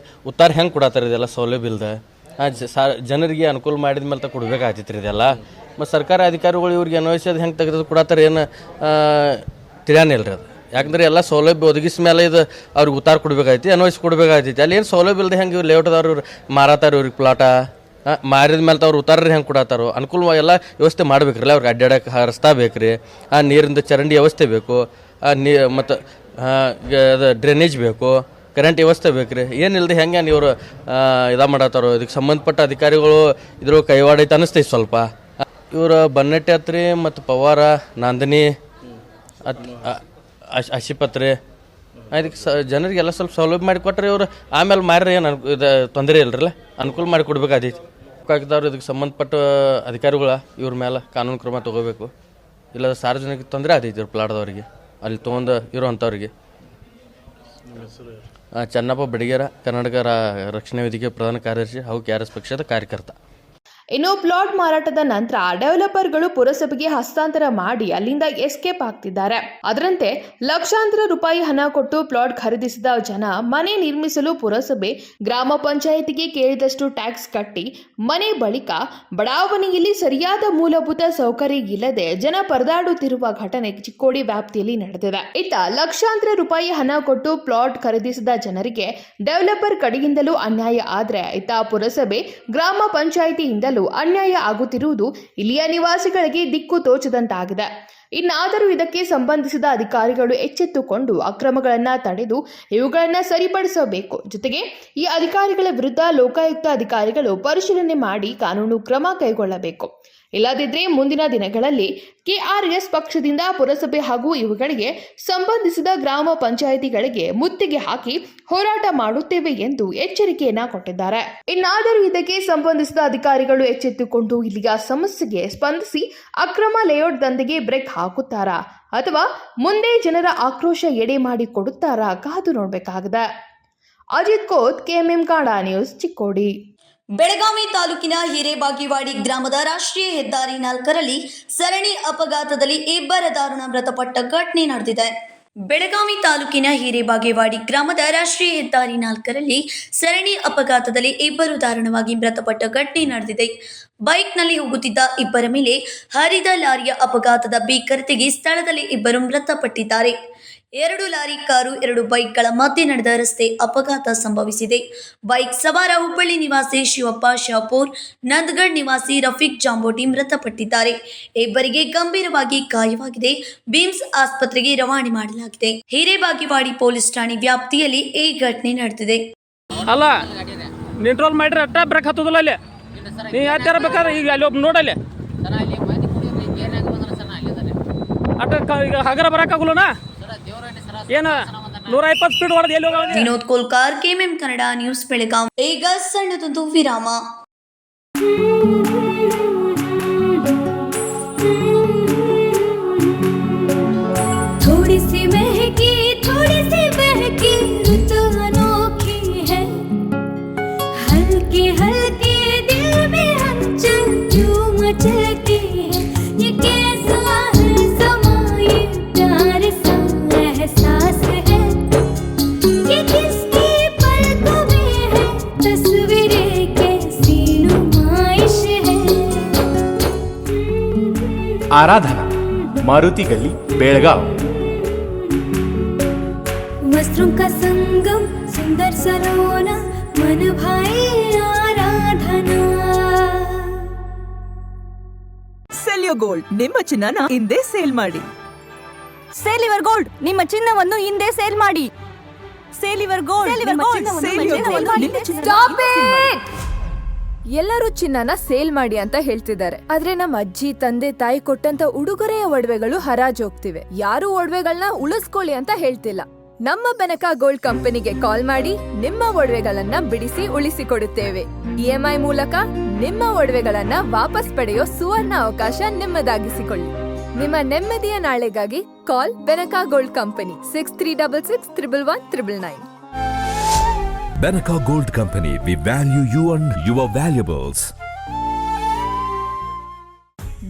ಉತ್ತಾರ ಹೆಂಗೆ ಕೊಡತ್ತಾರೆ ಇದೆಲ್ಲ ಸೌಲಭ್ಯ ಇಲ್ಲದೆ. ಜನರಿಗೆ ಅನುಕೂಲ ಮಾಡಿದ ಮೇಲೆ ಕೊಡ್ಬೇಕಾಗ್ತೈತೆ ರೀ ಇದೆಲ್ಲ. ಮತ್ತು ಸರ್ಕಾರಿ ಅಧಿಕಾರಿಗಳು ಇವ್ರಿಗೆ ಅನ್ವಯಿಸೋದು ಹೆಂಗೆ ತೆಗೆದು ಕೊಡತ್ತಾರೆ ಏನು ತಿಳಿಯಾನಿಲ್ಲ ರೀ ಅದು. ಯಾಕಂದ್ರೆ ಎಲ್ಲ ಸೌಲಭ್ಯ ಒದಗಿಸ ಮೇಲೆ ಇದು ಅವ್ರಿಗೆ ಉತ್ತಾರ ಕೊಡ್ಬೇಕಾಯ್ತಿ, ಅನ್ವಯಿಸಿ ಕೊಡ್ಬೇಕಾಗ್ತೈತಿ. ಅಲ್ಲಿ ಏನು ಸೌಲಭ್ಯ ಇಲ್ಲದೆ ಹೆಂಗೆ ಲೇಔಟ್ದವ್ರು ಇವ್ರು ಮಾರಾತಾರ ಇವ್ರಿಗೆ ಪ್ಲಾಟ ಮಾರಿದ ಮೇಲೆ ಅವ್ರು ಉತ್ತಾರ ಹೆಂಗೆ ಕೊಡತ್ತಾರೋ ಅನುಕೂಲ ಎಲ್ಲ ವ್ಯವಸ್ಥೆ ಮಾಡ್ಬೇಕ್ರಲ್ಲ. ಅವ್ರಿಗೆ ಅಡ್ಡಾಡಕ್ಕೆ ರಸ್ತೆ ಬೇಕು ರೀ, ಆ ನೀರಿಂದ ಚರಂಡಿ ವ್ಯವಸ್ಥೆ ಬೇಕು, ಮತ್ತು ಅದು ಡ್ರೈನೇಜ್ ಬೇಕು, ಕರೆಂಟ್ ವ್ಯವಸ್ಥೆ ಬೇಕು ರೀ. ಏನಿಲ್ಲದೆ ಹೆಂಗೆ ಇವರು ಮಾಡತ್ತಾರೋ ಇದಕ್ಕೆ ಸಂಬಂಧಪಟ್ಟ ಅಧಿಕಾರಿಗಳು ಇದ್ರ ಕೈವಾಡೈತೆ ಅನ್ನಿಸ್ತೈತೆ ಸ್ವಲ್ಪ. ಇವರು ಬನ್ನಟ್ಟಿ ಹತ್ರಿ ಮತ್ತು ಪವಾರ ನಂದಿನಿ ಅಶಿಪತ್ರಿ ಅದಕ್ಕೆ ಜನರಿಗೆಲ್ಲ ಸ್ವಲ್ಪ ಸೌಲಭ್ಯ ಮಾಡಿ ಕೊಟ್ಟರೆ ಇವರು ಆಮೇಲೆ ಮಾರ್ರಿ ಏನು ಇದು ತೊಂದರೆ ಇಲ್ಲರಲ್ಲ, ಅನುಕೂಲ ಮಾಡಿ ಕೊಡ್ಬೇಕಾದೈತಿ. ಕಾಕಿದವ್ರು ಇದಕ್ಕೆ ಸಂಬಂಧಪಟ್ಟ ಅಧಿಕಾರಿಗಳ ಇವ್ರ ಮೇಲೆ ಕಾನೂನು ಕ್ರಮ ತೊಗೋಬೇಕು. ಇಲ್ಲ ಸಾರ್ವಜನಿಕ ತೊಂದರೆ ಆದೈತಿ ಇವ್ರ ಪ್ಲಾಟ್ದವ್ರಿಗೆ, ಅಲ್ಲಿ ತೊಗೊಂಡು ಇರೋವಂಥವ್ರಿಗೆ. ಚನ್ನಪ್ಪ ಬಡಿಗೇರ, ಕರ್ನಾಟಕ ರಕ್ಷಣಾ ವೇದಿಕೆ ಪ್ರಧಾನ ಕಾರ್ಯದರ್ಶಿ ಹಾಗೂ KRS ಪಕ್ಷದ ಕಾರ್ಯಕರ್ತ. ಇನ್ನು ಪ್ಲಾಟ್ ಮಾರಾಟದ ನಂತರ ಡೆವಲಪರ್ಗಳು ಪುರಸಭೆಗೆ ಹಸ್ತಾಂತರ ಮಾಡಿ ಅಲ್ಲಿಂದ ಎಸ್ಕೇಪ್ ಆಗ್ತಿದ್ದಾರೆ. ಅದರಂತೆ ಲಕ್ಷಾಂತರ ರೂಪಾಯಿ ಹಣ ಕೊಟ್ಟು ಪ್ಲಾಟ್ ಖರೀದಿಸಿದ ಜನ ಮನೆ ನಿರ್ಮಿಸಲು ಪುರಸಭೆ ಗ್ರಾಮ ಪಂಚಾಯಿತಿಗೆ ಕೇಳಿದಷ್ಟು ಟ್ಯಾಕ್ಸ್ ಕಟ್ಟಿ ಮನೆ ಬಳಿಕ ಬಡಾವಣೆಯಲ್ಲಿ ಸರಿಯಾದ ಮೂಲಭೂತ ಸೌಕರ್ಯ ಇಲ್ಲದೆ ಜನ ಪರದಾಡುತ್ತಿರುವ ಘಟನೆ ಚಿಕ್ಕೋಡಿ ವ್ಯಾಪ್ತಿಯಲ್ಲಿ ನಡೆದಿದೆ. ಇತ್ತ ಲಕ್ಷಾಂತರ ರೂಪಾಯಿ ಹಣ ಕೊಟ್ಟು ಪ್ಲಾಟ್ ಖರೀದಿಸಿದ ಜನರಿಗೆ ಡೆವಲಪರ್ ಕಡೆಯಿಂದಲೂ ಅನ್ಯಾಯ ಆದ್ರೆ ಇತ್ತ ಪುರಸಭೆ ಗ್ರಾಮ ಪಂಚಾಯಿತಿಯಿಂದಲೂ ಅನ್ಯಾಯ ಆಗುತ್ತಿರುವುದು ಇಲ್ಲಿಯ ನಿವಾಸಿಗಳಿಗೆ ದಿಕ್ಕು ತೋಚದಂತಾಗಿದೆ. ಇನ್ನಾದರೂ ಇದಕ್ಕೆ ಸಂಬಂಧಿಸಿದ ಅಧಿಕಾರಿಗಳು ಎಚ್ಚೆತ್ತುಕೊಂಡು ಅಕ್ರಮಗಳನ್ನು ತಡೆದು ಇವುಗಳನ್ನು ಸರಿಪಡಿಸಬೇಕು. ಜೊತೆಗೆ ಈ ಅಧಿಕಾರಿಗಳ ವಿರುದ್ಧ ಲೋಕಾಯುಕ್ತ ಅಧಿಕಾರಿಗಳು ಪರಿಶೀಲನೆ ಮಾಡಿ ಕಾನೂನು ಕ್ರಮ ಕೈಗೊಳ್ಳಬೇಕು. ಇಲ್ಲದಿದ್ದರೆ ಮುಂದಿನ ದಿನಗಳಲ್ಲಿ KRS ಪಕ್ಷದಿಂದ ಪುರಸಭೆ ಹಾಗೂ ಇವುಗಳಿಗೆ ಸಂಬಂಧಿಸಿದ ಗ್ರಾಮ ಪಂಚಾಯಿತಿಗಳಿಗೆ ಮುತ್ತಿಗೆ ಹಾಕಿ ಹೋರಾಟ ಮಾಡುತ್ತೇವೆ ಎಂದು ಎಚ್ಚರಿಕೆಯನ್ನ ಕೊಟ್ಟಿದ್ದಾರೆ. ಇನ್ನಾದರೂ ಇದಕ್ಕೆ ಸಂಬಂಧಿಸಿದ ಅಧಿಕಾರಿಗಳು ಎಚ್ಚೆತ್ತುಕೊಂಡು ಇಲ್ಲಿಯ ಸಮಸ್ಯೆಗೆ ಸ್ಪಂದಿಸಿ ಅಕ್ರಮ ಲೇಔಟ್ ದಂಧೆಗೆ ಬ್ರೇಕ್ ಹಾಕುತ್ತಾರಾ ಅಥವಾ ಮುಂದೆ ಜನರ ಆಕ್ರೋಶ ಎಡೆ ಮಾಡಿ ಕೊಡುತ್ತಾರಾ ಕಾದು ನೋಡಬೇಕಾಗಿದೆ. Ajit Koth, KMM Kannada news, Chikkodi. ಬೆಳಗಾವಿ ತಾಲೂಕಿನ ಹಿರೇಬಾಗೇವಾಡಿ ಗ್ರಾಮದ ರಾಷ್ಟ್ರೀಯ ಹೆದ್ದಾರಿ 4ರಲ್ಲಿ ಸರಣಿ ಅಪಘಾತದಲ್ಲಿ ಇಬ್ಬರ ದಾರುಣ ಮೃತಪಟ್ಟ ಘಟನೆ ನಡೆದಿದೆ. ಬೆಳಗಾವಿ ತಾಲೂಕಿನ ಹಿರೇಬಾಗೇವಾಡಿ ಗ್ರಾಮದ ರಾಷ್ಟ್ರೀಯ ಹೆದ್ದಾರಿ 4ರಲ್ಲಿ ಸರಣಿ ಅಪಘಾತದಲ್ಲಿ ಇಬ್ಬರು ದಾರುಣವಾಗಿ ಮೃತಪಟ್ಟ ಘಟನೆ ನಡೆದಿದೆ. ಬೈಕ್ನಲ್ಲಿ ಹೋಗುತ್ತಿದ್ದ ಇಬ್ಬರ ಮೇಲೆ ಹರಿದ ಲಾರಿಯ ಅಪಘಾತದ ಭೀಕರತೆಗೆ ಸ್ಥಳದಲ್ಲಿ ಇಬ್ಬರು ಮೃತಪಟ್ಟಿದ್ದಾರೆ. 2 ಲಾರಿ, ಕಾರು, 2 ಬೈಕ್ಗಳ ಮಧ್ಯೆ ನಡೆದ ರಸ್ತೆ ಅಪಘಾತ ಸಂಭವಿಸಿದೆ. ಬೈಕ್ ಸವಾರ ಹುಬ್ಬಳ್ಳಿ ನಿವಾಸಿ ಶಿವಪ್ಪ ಶಾಪೂರ್, ನಂದಗಢ ನಿವಾಸಿ ರಫೀಕ್ ಜಾಂಬೋಟಿ ಮೃತಪಟ್ಟಿದ್ದಾರೆ. ಇಬ್ಬರಿಗೆ ಗಂಭೀರವಾಗಿ ಗಾಯವಾಗಿದೆ. ಬಿಮ್ಸ್ ಆಸ್ಪತ್ರೆಗೆ ರವಾನೆ ಮಾಡಲಾಗಿದೆ. ಹಿರೇಬಾಗೇವಾಡಿ ಪೊಲೀಸ್ ಠಾಣೆ ವ್ಯಾಪ್ತಿಯಲ್ಲಿ ಈ ಘಟನೆ ನಡೆದಿದೆ. ಅಲ್ಲ ನಿಂಟ್ರೋಲ್ ಮಾಡ್ರಿ ಅಟ್ಟ ಬ್ರೇಕ್ ಹತ್ತದಲ್ಲ ಅಲ್ಲಿ ನೀ ಯಾವ್ದಾರ ಬೇಕಾದ್ರೆ ಈಗ ಅಲ್ಲಿ ಒಬ್ಬ ನೋಡಲ್ಲಿ ಅಟ್ಟ ಈಗ ಹಗರ ಬರಕ್ಕಾಗಲ್ಲನ ಏನ 120 ಸ್ಪೀಡ್ ಹೊಡೆದು ಎಲ್ಲಿ ಹೋಗ. Vinod Kolkar, KMM Kannada news, Belagavi. ಈಗ ಸಣ್ಣದೊಂದು ವಿರಾಮ. थोड़ी सी महकी थोड़ी सी बहकी ऋतु अनोखी है, हल्के हल्के दिल में हलचल जो मचलती है, ये कैसा है समा ये प्यार सा एहसास है, ये किसकी पलकों में है तस्वीरें कैसी नुमाइश है. आराधना, मारुति गली, बेळगाव. वस्त्रों का संगम, सुंदर सरोना, मन भाई आराधना. ಸೆಲ್ಯೋ ಗೋಲ್ಡ್, ನಿಮ್ಮ ಚಿನ್ನನ ಹಿಂದೆ ಸೇಲ್ ಮಾಡಿ. ಸೇಲಿವರ್ ಗೋಲ್ಡ್, ನಿಮ್ಮ ಚಿನ್ನವನ್ನು ಹಿಂದೆ ಸೇಲ್ ಮಾಡಿ. ಸೇಲಿವರ್ ಗೋಲ್ಡ್, Stop it! ಎಲ್ಲರೂ ಚಿನ್ನನ ಸೇಲ್ ಮಾಡಿ ಅಂತ ಹೇಳ್ತಿದ್ದಾರೆ, ಆದ್ರೆ ನಮ್ಮ ಅಜ್ಜಿ ತಂದೆ ತಾಯಿ ಕೊಟ್ಟಂತ ಉಡುಗೊರೆಯ ಒಡವೆಗಳು ಹರಾಜ್ ಹೋಗ್ತಿವೆ. ಯಾರು ಒಡವೆಗಳನ್ನ ಉಳಿಸ್ಕೊಳ್ಳಿ ಅಂತ ಹೇಳ್ತಿಲ್ಲ. ನಮ್ಮ ಬೆನಕ ಗೋಲ್ಡ್ ಕಂಪನಿಗೆ ಕಾಲ್ ಮಾಡಿ ನಿಮ್ಮ ಒಡವೆಗಳನ್ನ ಬಿಡಿಸಿ ಉಳಿಸಿಕೊಡುತ್ತೇವೆ. EMI ಮೂಲಕ ನಿಮ್ಮ ಒಡವೆಗಳನ್ನ ವಾಪಸ್ ಪಡೆಯೋ ಸುವರ್ಣ ಅವಕಾಶ ನಿಮ್ಮದಾಗಿಸಿಕೊಳ್ಳಿ. ನಿಮ್ಮ ನೆಮ್ಮದಿಯ ನಾಳೆಗಾಗಿ ಕಾಲ್ Benaka gold company 6366 111 999. Benaka Gold Company, we value you and your valuables.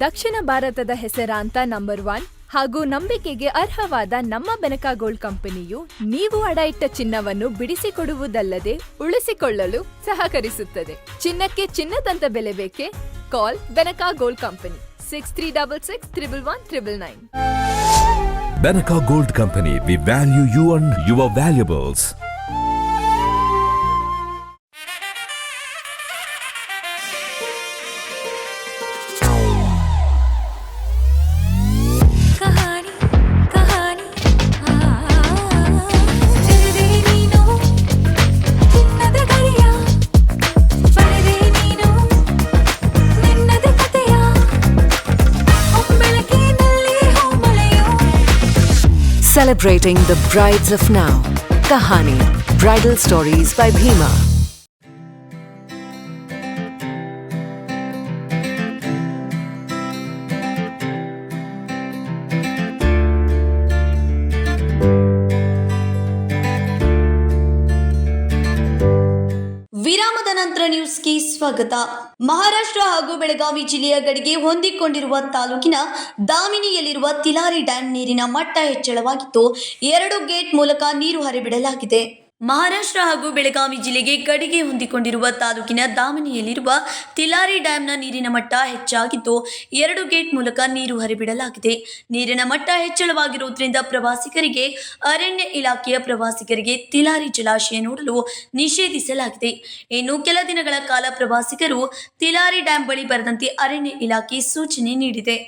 ದಕ್ಷಿಣ ಭಾರತದ ಹೆಸರಾಂತ ನಂಬರ್ 1 ಹಾಗೂ ನಂಬಿಕೆಗೆ ಅರ್ಹವಾದ ನಮ್ಮ ಬೆನಕ ಗೋಲ್ಡ್ ಕಂಪನಿಯು ನೀವು ಅಡ ಇಟ್ಟ ಚಿನ್ನವನ್ನು ಬಿಡಿಸಿಕೊಡುವುದಲ್ಲದೆ ಉಳಿಸಿಕೊಳ್ಳಲು ಸಹಕರಿಸುತ್ತದೆ. ಚಿನ್ನಕ್ಕೆ ಚಿನ್ನದಂತ ಬೆಲೆ ಬೇಕೆ? ಕಾಲ್ Benaka gold company 6366 111 999. Benaka Gold Company, we value you and your valuables. Celebrating the brides of now. Kahani, Bridal Stories by Bhima. ವಿರಾಮದ ನಂತರ ನ್ಯೂಸ್ಗೆ ಸ್ವಾಗತ. ಮಹಾರಾಷ್ಟ್ರ ಹಾಗೂ ಬೆಳಗಾವಿ ಜಿಲ್ಲೆಯ ಗಡಿಗೆ ಹೊಂದಿಕೊಂಡಿರುವ ತಾಲೂಕಿನ ದಾಮಿನಿಯಲ್ಲಿರುವ ತಿಲಾರಿ ಡ್ಯಾಂ ನೀರಿನ ಮಟ್ಟ ಹೆಚ್ಚಳವಾಗಿದ್ದು 2 ಗೇಟ್ ಮೂಲಕ ನೀರು ಹರಿಬಿಡಲಾಗಿದೆ. ಮಹಾರಾಷ್ಟ್ರ ಹಾಗೂ ಬೆಳಗಾವಿ ಜಿಲ್ಲೆಗೆ ಗಡಿಗೆ ಹೊಂದಿಕೊಂಡಿರುವ ತಾಲೂಕಿನ ದಾಮಿನಿಯಲ್ಲಿರುವ ತಿಲಾರಿ ಡ್ಯಾಂನ ನೀರಿನ ಮಟ್ಟ ಹೆಚ್ಚಾಗಿದ್ದು 2 ಗೇಟ್ ಮೂಲಕ ನೀರು ಹರಿಬಿಡಲಾಗಿದೆ. ನೀರಿನ ಮಟ್ಟ ಹೆಚ್ಚಳವಾಗಿರುವುದರಿಂದ ಪ್ರವಾಸಿಗರಿಗೆ ಅರಣ್ಯ ಇಲಾಖೆಯ ಪ್ರವಾಸಿಗರಿಗೆ ತಿಲಾರಿ ಜಲಾಶಯ ನೋಡಲು ನಿಷೇಧಿಸಲಾಗಿದೆ. ಇನ್ನು ಕೆಲ ದಿನಗಳ ಕಾಲ ಪ್ರವಾಸಿಗರು ತಿಲಾರಿ ಡ್ಯಾಂ ಬಳಿ ಬರದಂತೆ ಅರಣ್ಯ ಇಲಾಖೆ ಸೂಚನೆ ನೀಡಿದೆ.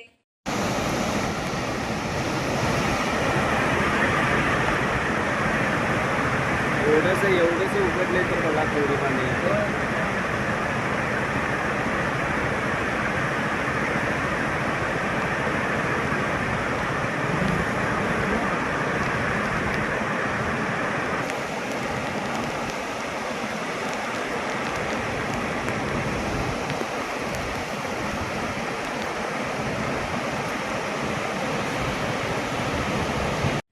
एवढंसे उघडले तर बघा थोडी पाणी.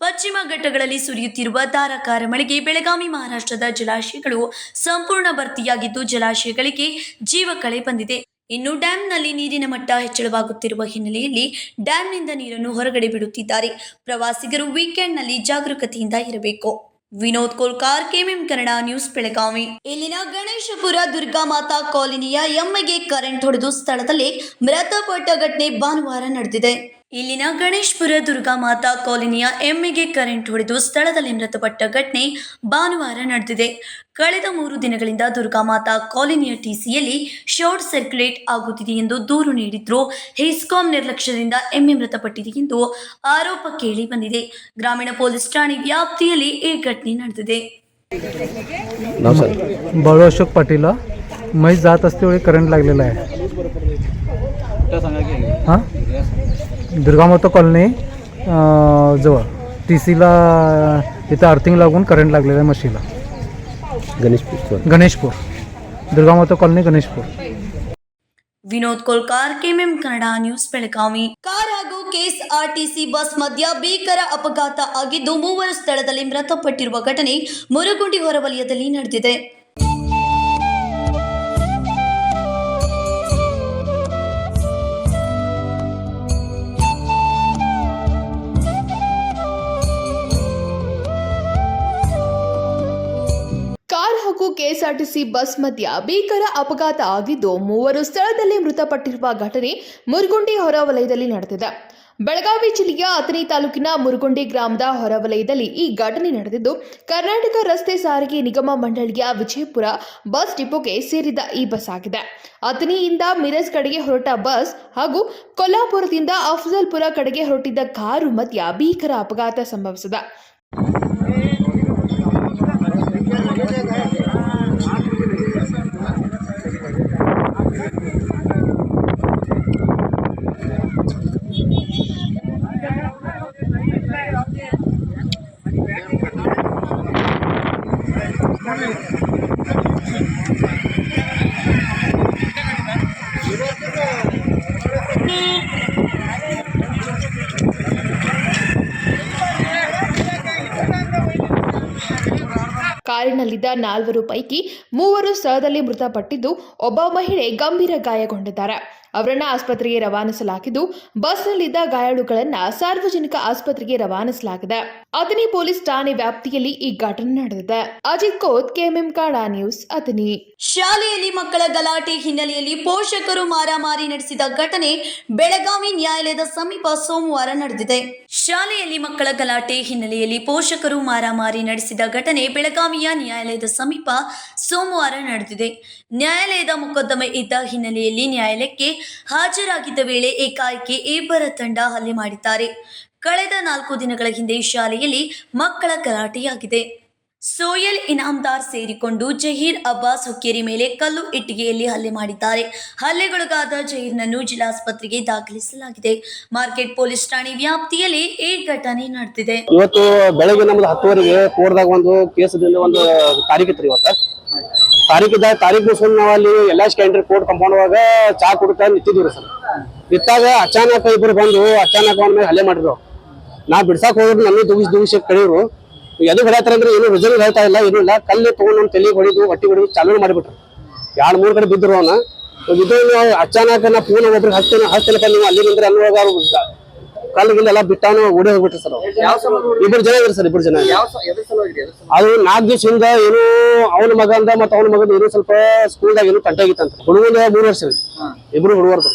ಪಶ್ಚಿಮ ಘಟ್ಟಗಳಲ್ಲಿ ಸುರಿಯುತ್ತಿರುವ ಧಾರಾಕಾರ ಮಳೆಗೆ ಬೆಳಗಾವಿ ಮಹಾರಾಷ್ಟ್ರದ ಜಲಾಶಯಗಳು ಸಂಪೂರ್ಣ ಭರ್ತಿಯಾಗಿದ್ದು ಜಲಾಶಯಗಳಿಗೆ ಜೀವಕಳೆ ಬಂದಿದೆ. ಇನ್ನು ಡ್ಯಾಂನಲ್ಲಿ ನೀರಿನ ಮಟ್ಟ ಹೆಚ್ಚಳವಾಗುತ್ತಿರುವ ಹಿನ್ನೆಲೆಯಲ್ಲಿ ಡ್ಯಾಂನಿಂದ ನೀರನ್ನು ಹೊರಗಡೆ ಬಿಡುತ್ತಿದ್ದಾರೆ. ಪ್ರವಾಸಿಗರು ವೀಕೆಂಡ್ನಲ್ಲಿ ಜಾಗರೂಕತೆಯಿಂದ ಇರಬೇಕು. Vinod Kolkar, KMM Kannada news, Belagavi. ಇಲ್ಲಿನ ಗಣೇಶಪುರ ದುರ್ಗಾಮಾತಾ ಕಾಲೋನಿಯ ಎಮ್ಮೆಗೆ ಕರೆಂಟ್ ಹೊಡೆದು ಸ್ಥಳದಲ್ಲೇ ಮೃತಪಟ್ಟ ಘಟನೆ ಭಾನುವಾರ ನಡೆದಿದೆ. ಇಲ್ಲಿನ ಗಣೇಶಪುರ ದುರ್ಗಾಮಾತಾ ಕಾಲೋನಿಯ ಎಮ್ಮೆಗೆ ಕರೆಂಟ್ ಹೊಡೆದು ಸ್ಥಳದಲ್ಲಿ ಮೃತಪಟ್ಟ ಘಟನೆ ಭಾನುವಾರ ನಡೆದಿದೆ. ಕಳೆದ 3 ದಿನಗಳಿಂದ ದುರ್ಗಾಮಾತಾ ಕಾಲೋನಿಯ ಟಿಸಿಯಲ್ಲಿ ಶಾರ್ಟ್ ಸರ್ಕ್ಯುಲೇಟ್ ಆಗುತ್ತಿದೆ ಎಂದು ದೂರು ನೀಡಿದ್ರು. ಹೆಸ್ಕಾಂ ನಿರ್ಲಕ್ಷ್ಯದಿಂದ ಎಮ್ಮೆ ಮೃತಪಟ್ಟಿದೆ ಎಂದು ಆರೋಪ ಕೇಳಿ ಬಂದಿದೆ. ಗ್ರಾಮೀಣ ಪೊಲೀಸ್ ಠಾಣೆ ವ್ಯಾಪ್ತಿಯಲ್ಲಿ ಈ ಘಟನೆ ನಡೆದಿದೆ. बाळू अशोक पाटील, म्हैस जात असतेवेळी करंट लागलेला आहे. हां, दुर्गामाता कॉलनी जवळ TCला इथं अर्थिंग लागून करंट लागलेला आहे म्हशीला. Ganeshpur Durga Mata colony Ganeshpur. Vinod Kolkar, KMM Kannada news, Belagavi. Car ಹಾಗೂ ಕೆಎಸ್ಆರ್ಟಿಸಿ ಬಸ್ ಮಧ್ಯ ಭೀಕರ ಅಪಘಾತ ಆಗಿದ್ದು 3 ಸ್ಥಳದಲ್ಲಿ ಮೃತಪಟ್ಟಿರುವ ಘಟನೆ ಮುರಗುಂಡಿ ಹೊರವಲಯದಲ್ಲಿ ನಡೆದಿದೆ. ಕಾರ್ ಹಾಗೂ ಕೆಎಸ್ಆರ್ಟಿಸಿ ಬಸ್ ಮಧ್ಯ ಭೀಕರ ಅಪಘಾತ ಆಗಿದ್ದು 3 ಸ್ಥಳದಲ್ಲಿ ಮೃತಪಟ್ಟಿರುವ ಘಟನೆ ಮುರಗುಂಡಿ ಹೊರವಲಯದಲ್ಲಿ ನಡೆದಿದೆ. ಬೆಳಗಾವಿ ಜಿಲ್ಲೆಯ ಅಥಣಿ ತಾಲೂಕಿನ ಮುರಗುಂಡಿ ಗ್ರಾಮದ ಹೊರವಲಯದಲ್ಲಿ ಈ ಘಟನೆ ನಡೆದಿದ್ದು, ಕರ್ನಾಟಕ ರಸ್ತೆ ಸಾರಿಗೆ ನಿಗಮ ಮಂಡಳಿಯ ವಿಜಯಪುರ ಬಸ್ ಡಿಪೋಗೆ ಸೇರಿದ ಈ ಬಸ್ ಆಗಿದೆ. ಅಥಣಿಯಿಂದ ಮಿರಜ್ ಕಡೆಗೆ ಹೊರಟ ಬಸ್ ಹಾಗೂ ಕೊಲ್ಲಾಪುರದಿಂದ ಅಫಜಲ್ಪುರ ಕಡೆಗೆ ಹೊರಟಿದ್ದ ಕಾರು ಮಧ್ಯ ಭೀಕರ ಅಪಘಾತ ಸಂಭವಿಸಿದೆ. ಕಾರಿನಲ್ಲಿದ್ದ 4 ಪೈಕಿ 3 ಸ್ಥಳದಲ್ಲಿ ಮೃತಪಟ್ಟಿದ್ದು, ಒಬ್ಬ ಮಹಿಳೆ ಗಂಭೀರ ಗಾಯಗೊಂಡಿದ್ದಾರೆ. ಅವರನ್ನ ಆಸ್ಪತ್ರೆಗೆ ರವಾನಿಸಲಾಗಿದ್ದು, ಬಸ್ನಲ್ಲಿದ್ದ ಗಾಯಾಳುಗಳನ್ನ ಸಾರ್ವಜನಿಕ ಆಸ್ಪತ್ರೆಗೆ ರವಾನಿಸಲಾಗಿದೆ. ಅಥಣಿ ಪೊಲೀಸ್ ಠಾಣೆ ವ್ಯಾಪ್ತಿಯಲ್ಲಿ ಈ ಘಟನೆ ನಡೆದಿದೆ. Ajit Koth, KMM Kannada news, Athani. ಶಾಲೆಯಲ್ಲಿ ಮಕ್ಕಳ ಗಲಾಟೆ ಹಿನ್ನೆಲೆಯಲ್ಲಿ ಪೋಷಕರು ಮಾರಾಮಾರಿ ನಡೆಸಿದ ಘಟನೆ ಬೆಳಗಾವಿ ನ್ಯಾಯಾಲಯದ ಸಮೀಪ ಸೋಮವಾರ ನಡೆದಿದೆ. ಶಾಲೆಯಲ್ಲಿ ಮಕ್ಕಳ ಗಲಾಟೆ ಹಿನ್ನೆಲೆಯಲ್ಲಿ ಪೋಷಕರು ಮಾರಾಮಾರಿ ನಡೆಸಿದ ಘಟನೆ ಬೆಳಗಾವಿಯ ನ್ಯಾಯಾಲಯದ ಸಮೀಪ ಸೋಮವಾರ ನಡೆದಿದೆ. ನ್ಯಾಯಾಲಯದ ಮೊಕದ್ದಮೆ ಇದ್ದ ಹಿನ್ನೆಲೆಯಲ್ಲಿ ನ್ಯಾಯಾಲಯಕ್ಕೆ ಹಾಜರಾಗಿದ್ದ ವೇಳೆ ಏಕಾಏಕಿ ಇಬ್ಬರ ತಂಡ ಹಲ್ಲೆ ಮಾಡಿದ್ದಾರೆ. ಕಳೆದ 4 ದಿನಗಳ ಹಿಂದೆ ಶಾಲೆಯಲ್ಲಿ ಮಕ್ಕಳ ಗಲಾಟೆಯಾಗಿದೆ. ಸೋಯಲ್ ಇನಾಮ್ದಾರ್ ಸೇರಿಕೊಂಡು ಜಹೀರ್ ಅಬ್ಬಾಸ್ ಹುಕ್ಕೇರಿ ಮೇಲೆ ಕಲ್ಲು ಇಟ್ಟಿಗೆಯಲ್ಲಿ ಹಲ್ಲೆ ಮಾಡಿದ್ದಾರೆ. ಹಲ್ಲೆಗೊಳಗಾದ ಜಹೀರ್ನನ್ನು ಜಿಲ್ಲಾಸ್ಪತ್ರೆಗೆ ದಾಖಲಿಸಲಾಗಿದೆ. ಮಾರ್ಕೆಟ್ ಪೊಲೀಸ್ ಠಾಣೆ ವ್ಯಾಪ್ತಿಯಲ್ಲಿ ಈ ಘಟನೆ ನಡೆದಿದೆ. ಇವತ್ತು ಬೆಳಗ್ಗೆ ನಮ್ದು 10 ಕೋರ್ಟ್ದಾಗ ಒಂದು ಕೇಸದಿಂದ ಒಂದು ತಾರೀಕಿತ್ರಿ. ಇವತ್ತು ತಾರೀಕು ನಾವು ಅಲ್ಲಿ ಎಲ್ಲಾಸ್ ಕ್ಯಾಂಟೀನ್ ಕೋರ್ಟ್ ಕಾಂಪೌಂಡ್ ಒಳಗ ಚಾ ಕುಡ್ತಾ ನಿಂತಿದ್ವಿ ಸರ್. ನಿಂತಾಗ ಅಚಾನಕ್ ಇಬ್ರು ಬಂದು ಅಚಾನಕ್ ಅವನ ಮೇಲೆ ಹಲ್ಲೆ ಮಾಡಿದ್ರು. ನಾ ಬಿಡ್ಸಾಕ್ ಹೋದ್ರು, ನನ್ನ ದುಗಿಸಿ ಕಡಿದ್ರು. ಎದು ಹೊಡ್ಯಾತಾರ ಅಂದ್ರೆ ಏನು ರಿಸಲ್ಟ್ ಹೇಳ್ತಾ ಇಲ್ಲ, ಏನೂ ಇಲ್ಲ. ಕಲ್ಲು ತಗೊಂಡು ನಮ್ಮ ತಲೆಗೆ ಹೊಡಿದು ಹೊಟ್ಟಿ ಹೊಡಿದು ಚಾಲೂ ಮಾಡಿಬಿಟ್ರು. 2-3 ಕಡೆ ಬಿದ್ರು. ಅವನ ಇದು ಅಚಾನಕ್ ನಾ ಫೋನ್ ಒಬ್ರಿಗೆ ಹಚ್ತೇನೆ ನೀವು ಅಲ್ಲಿ ನಿಂದ್ರೆ ಅಲ್ಲಿ ಕಲ್ಲು ಗಿಲ್ಲೆಲ್ಲ ಬಿಟ್ಟಾನು ಓಡಿ ಹೋಗ್ಬಿಟ್ರಿ ಸರ್. ಇಬ್ಬರು ಜನ ಇದ್ರಿ ಸರ್, 2 ಜನ. ಅದು 4 ದಿವಸದಿಂದ ಏನು ಅವನ ಮಗಂದ ಮತ್ತು ಅವನ ಮಗಂದ ಏನೋ ಸ್ವಲ್ಪ ಸ್ಕೂಲ್ದಾಗ ಏನು ತಂಟೆ ಆಗಿತ್ತಂತ. ಹುಡುಗಂದ 3 ವರ್ಷ ಇಬ್ರು ಹುಡುಗರ್ದು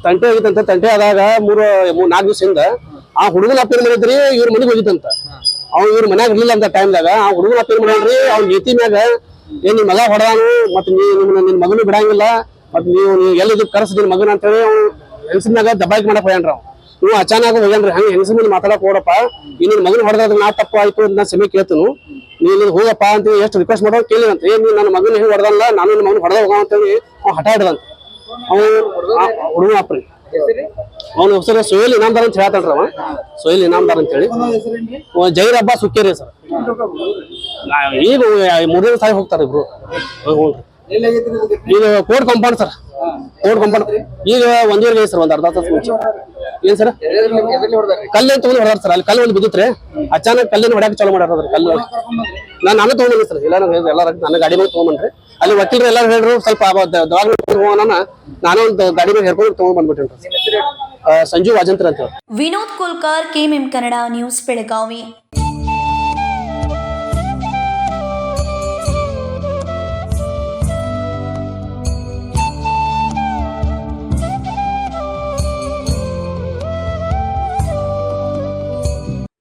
ತಂಟೆ ಆಗಿತ್ತಂತ. ತಂಟೆ ಆದಾಗ 4 ದಿವಸದಿಂದ ಆ ಹುಡುಗನ ಅಪ್ಪೇನ್ ಮಾಡಿದ್ರಿ, ಇವ್ರ ಮನೆಗೆ ಹೋಗಿತ್ತಂತ. ಇವ್ರ ಮನ್ಯಾಗ ಇರ್ಲಿಲ್ಲ ಅಂತ ಟೈಮ್ದಾಗ ಆ ಹುಡುಗನ ಅಪ್ಪೇನ್ ಮಾಡ್ರಿ, ಅವ್ನ ಜೊತೆ ಮ್ಯಾಗ ಏನ್ ನಿಮ್ ಮಗ ಹೊಡೆದಾನು, ಮತ್ತೆ ನಿನ್ ಮಗನು ಬಿಡಂಗಿಲ್ಲ, ಮತ್ ನೀವು ಎಲ್ಲಿದ್ದು ಕರ್ಸ ನಿನ್ ಮಗನ ಅಂತ ಹೇಳಿ ಅವ್ನು ಹೆಂಗಸಿನ ಮ್ಯಾಗ ದಬ್ಬಾಯಿಕ್ ಮಾಡಕ್ ಹೋಗ್ಯಾನ್ರಿ. ನೀವು ಅಚಾನಕ್ ಹೋಗ್ಯಾನ್ರಿ. ಹಂಗ ಹೆಂಗಸಿನ ಮೇಲೆ ಮಾತಾಡಕ್ ಹೋಗಪ್ಪ, ನಿನ್ ಮಗನ ಹೊಡೆದಾಗ ನಾ ತಪ್ಪ ಆಯ್ತು ಅಂತ ನಾ ಸೆಮೆ ಕೇಳ್ತನು, ನೀನ್ ಹೋಗಪ್ಪ ಅಂತ ಎಷ್ಟು ರಿಕ್ವೆಸ್ಟ್ ಮಾಡೋ ಕೇಳಿದಂತ. ಏನ್ ನನ್ನ ಮಗನ ಹೆಂಗ್ ಹೊಡೆದಲ್ಲ, ನಾನು ನನ್ನ ಮಗನ ಹೊಡೆದ ಹೋಗ ಅಂತ ಹೇಳಿ ಅವ್ನು ಹಠ ಹಿಡ್ದಂತ. ಹುಡುಗ ಅಪ್ರಿ ಅವನ ಹೆಸರು ಸೋಯಲ್ ಇನಾಮ್ದಾರ್ ಅಂತ ಹೇಳ್ತಾನ್ರಿ. ಅವ ಸೋಯಲ್ ಇನಾಮ್ದಾರ್ ಅಂತ ಹೇಳಿ ಜಹೀರ್ ಅಬ್ಬಾಸ್ ಹುಕ್ಕೇರಿ ಸರ್. ಈಗ 3ನೇ ಸಾರಿ ಹೋಗ್ತಾರ ಇಬ್ರು. ಈಗ court compound sir, court compound ಈಗ 1 ಇಯರ್ ಸರ್, ಒಂದು ಅರ್ಧ ತಾಸು ಮುಂಚೆ. ಏನ್ ಸರ್ ಕಲ್ಲು ತಗೊಂಡು ಹೊಡ್ದಾರ ಸರ್. ಅಲ್ಲಿ ಕಲ್ಲು ಒಂದು ಬಿದ್ದಿತ್ರಿ, ಅಚಾನಕ್ ಕಲ್ಲಿನ ಹೊಡ್ಯಾಕ ಚಾಲು ಮಾಡ್ಯಾರ. ಕಲ್ಲು ನಾನು ತಗೊಂಡಿನಿ ಸರ್. ಎಲ್ಲ ನನ್ನ ಗಾಡಿ ಮೇಲೆ ತಗೊಂಡ್ಬಂದ್ರಿ. ಅಲ್ಲಿ ವಕೀಲರು ಎಲ್ಲಾರು ಹೇಳ್ರು ಸ್ವಲ್ಪ ದವಾಖಾನೆ ಹೋಗೋಣ, ನಾನೇ ಒಂದು ಗಾಡಿ ಮೇಲೆ ಹೇರ್ಕೊಂಡು ತಗೊಂಡ್ ಬಂದ್ಬಿಟ್ಟೇನ್ರಿ. ಸಂಜು ವಾಜಂತ್ರ ಅಂತ ಹೇಳಿ. Vinod Kolkar, KMM Kannada news, Belagavi.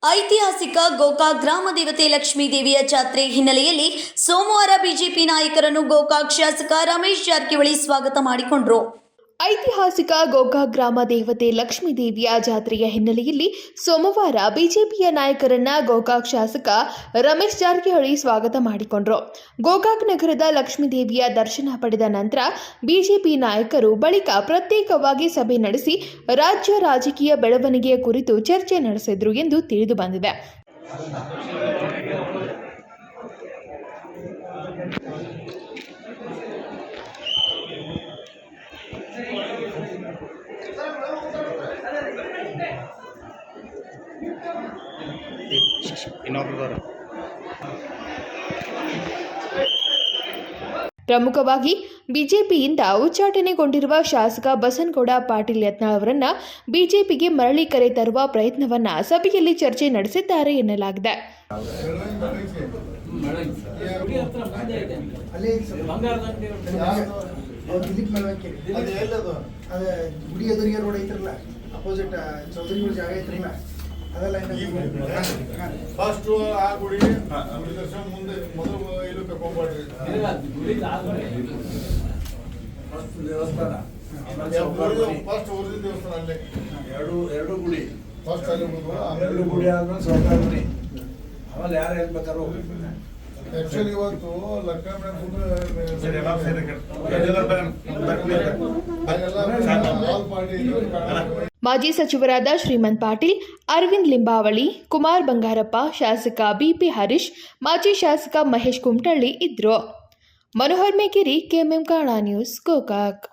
ಐತಿಹಾಸಿಕ ಗೋಕಾಕ್ ಗ್ರಾಮ ದೇವತೆ ಲಕ್ಷ್ಮೀ ದೇವಿಯ ಜಾತ್ರೆ ಹಿನ್ನೆಲೆಯಲ್ಲಿ ಸೋಮವಾರ ಬಿಜೆಪಿ ನಾಯಕರನ್ನು ಗೋಕಾಕ್ ಶಾಸಕ ರಮೇಶ್ ಜಾರಕಿಹೊಳಿ ಸ್ವಾಗತ ಮಾಡಿಕೊಂಡರು. ಐತಿಹಾಸಿಕ ಗೋಕಾಕ್ ಗ್ರಾಮ ದೇವತೆ ಲಕ್ಷ್ಮೀ ದೇವಿಯ ಜಾತ್ರೆಯ ಹಿನ್ನೆಲೆಯಲ್ಲಿ ಸೋಮವಾರ ಬಿಜೆಪಿಯ ನಾಯಕರನ್ನ ಗೋಕಾಕ್ ಶಾಸಕ ರಮೇಶ್ ಜಾರಕಿಹೊಳಿ ಸ್ವಾಗತ ಮಾಡಿಕೊಂಡರು. ಗೋಕಾಕ್ ನಗರದ ಲಕ್ಷ್ಮೀ ದೇವಿಯ ದರ್ಶನ ಪಡೆದ ನಂತರ ಬಿಜೆಪಿ ನಾಯಕರು ಬಳಿಕ ಪ್ರತ್ಯೇಕವಾಗಿ ಸಭೆ ನಡೆಸಿ ರಾಜ್ಯ ರಾಜಕೀಯ ಬೆಳವಣಿಗೆಯ ಕುರಿತು ಚರ್ಚೆ ನಡೆಸಿದ್ರು ಎಂದು ತಿಳಿದು ಬಂದಿದೆ. ಪ್ರಮುಖವಾಗಿ ಬಿಜೆಪಿಯಿಂದ ಉಚ್ಚಾಟನೆಗೊಂಡಿರುವ ಶಾಸಕ ಬಸನಗೌಡ ಪಾಟೀಲ್ ಯತ್ನಾಳ್ ಅವರನ್ನ ಬಿಜೆಪಿಗೆ ಮರಳಿ ಕರೆ ತರುವ ಪ್ರಯತ್ನವನ್ನ ಸಭೆಯಲ್ಲಿ ಚರ್ಚೆ ನಡೆಸಿದ್ದಾರೆ ಎನ್ನಲಾಗಿದೆ. ಫಸ್ಟ್ ಆ ಗುಡಿ ದರ್ಶನ ಮುಂದೆ ಮೊದಲು ಇಲ್ಲಿ ತಗೊಂಡ್ಬಾಡ್ರಿ. ಫಸ್ಟ್ ದೇವಸ್ಥಾನ, ಫಸ್ಟ್ ಊರಿನ ದೇವಸ್ಥಾನ ಅಲ್ಲೇ ಎರಡು ಗುಡಿ. ಫಸ್ಟ್ ಅಲ್ಲಿ ಎರಡು ಗುಡಿ ಆದ್ಮೇಲೆ ಸೌಕಾರ ಮನೆ, ಆಮೇಲೆ ಯಾರು ಹೇಳ್ಬೇಕಾರು. ಆಕ್ಚುಲಿ ಇವತ್ತು ಮಾಜಿ ಸಚಿವರಾದ ಶ್ರೀಮಂತ್ ಪಾಟೀಲ್, ಅರವಿಂದ್ ಲಿಂಬಾವಳಿ, ಕುಮಾರ್ ಬಂಗಾರಪ್ಪ, ಶಾಸಕ ಬಿಪಿ ಹರೀಶ್, ಮಾಜಿ ಶಾಸಕ ಮಹೇಶ್ ಕುಮಟಳ್ಳಿ ಇದ್ರು. Manohar Mekeri, KMM Kannada news, Gokak.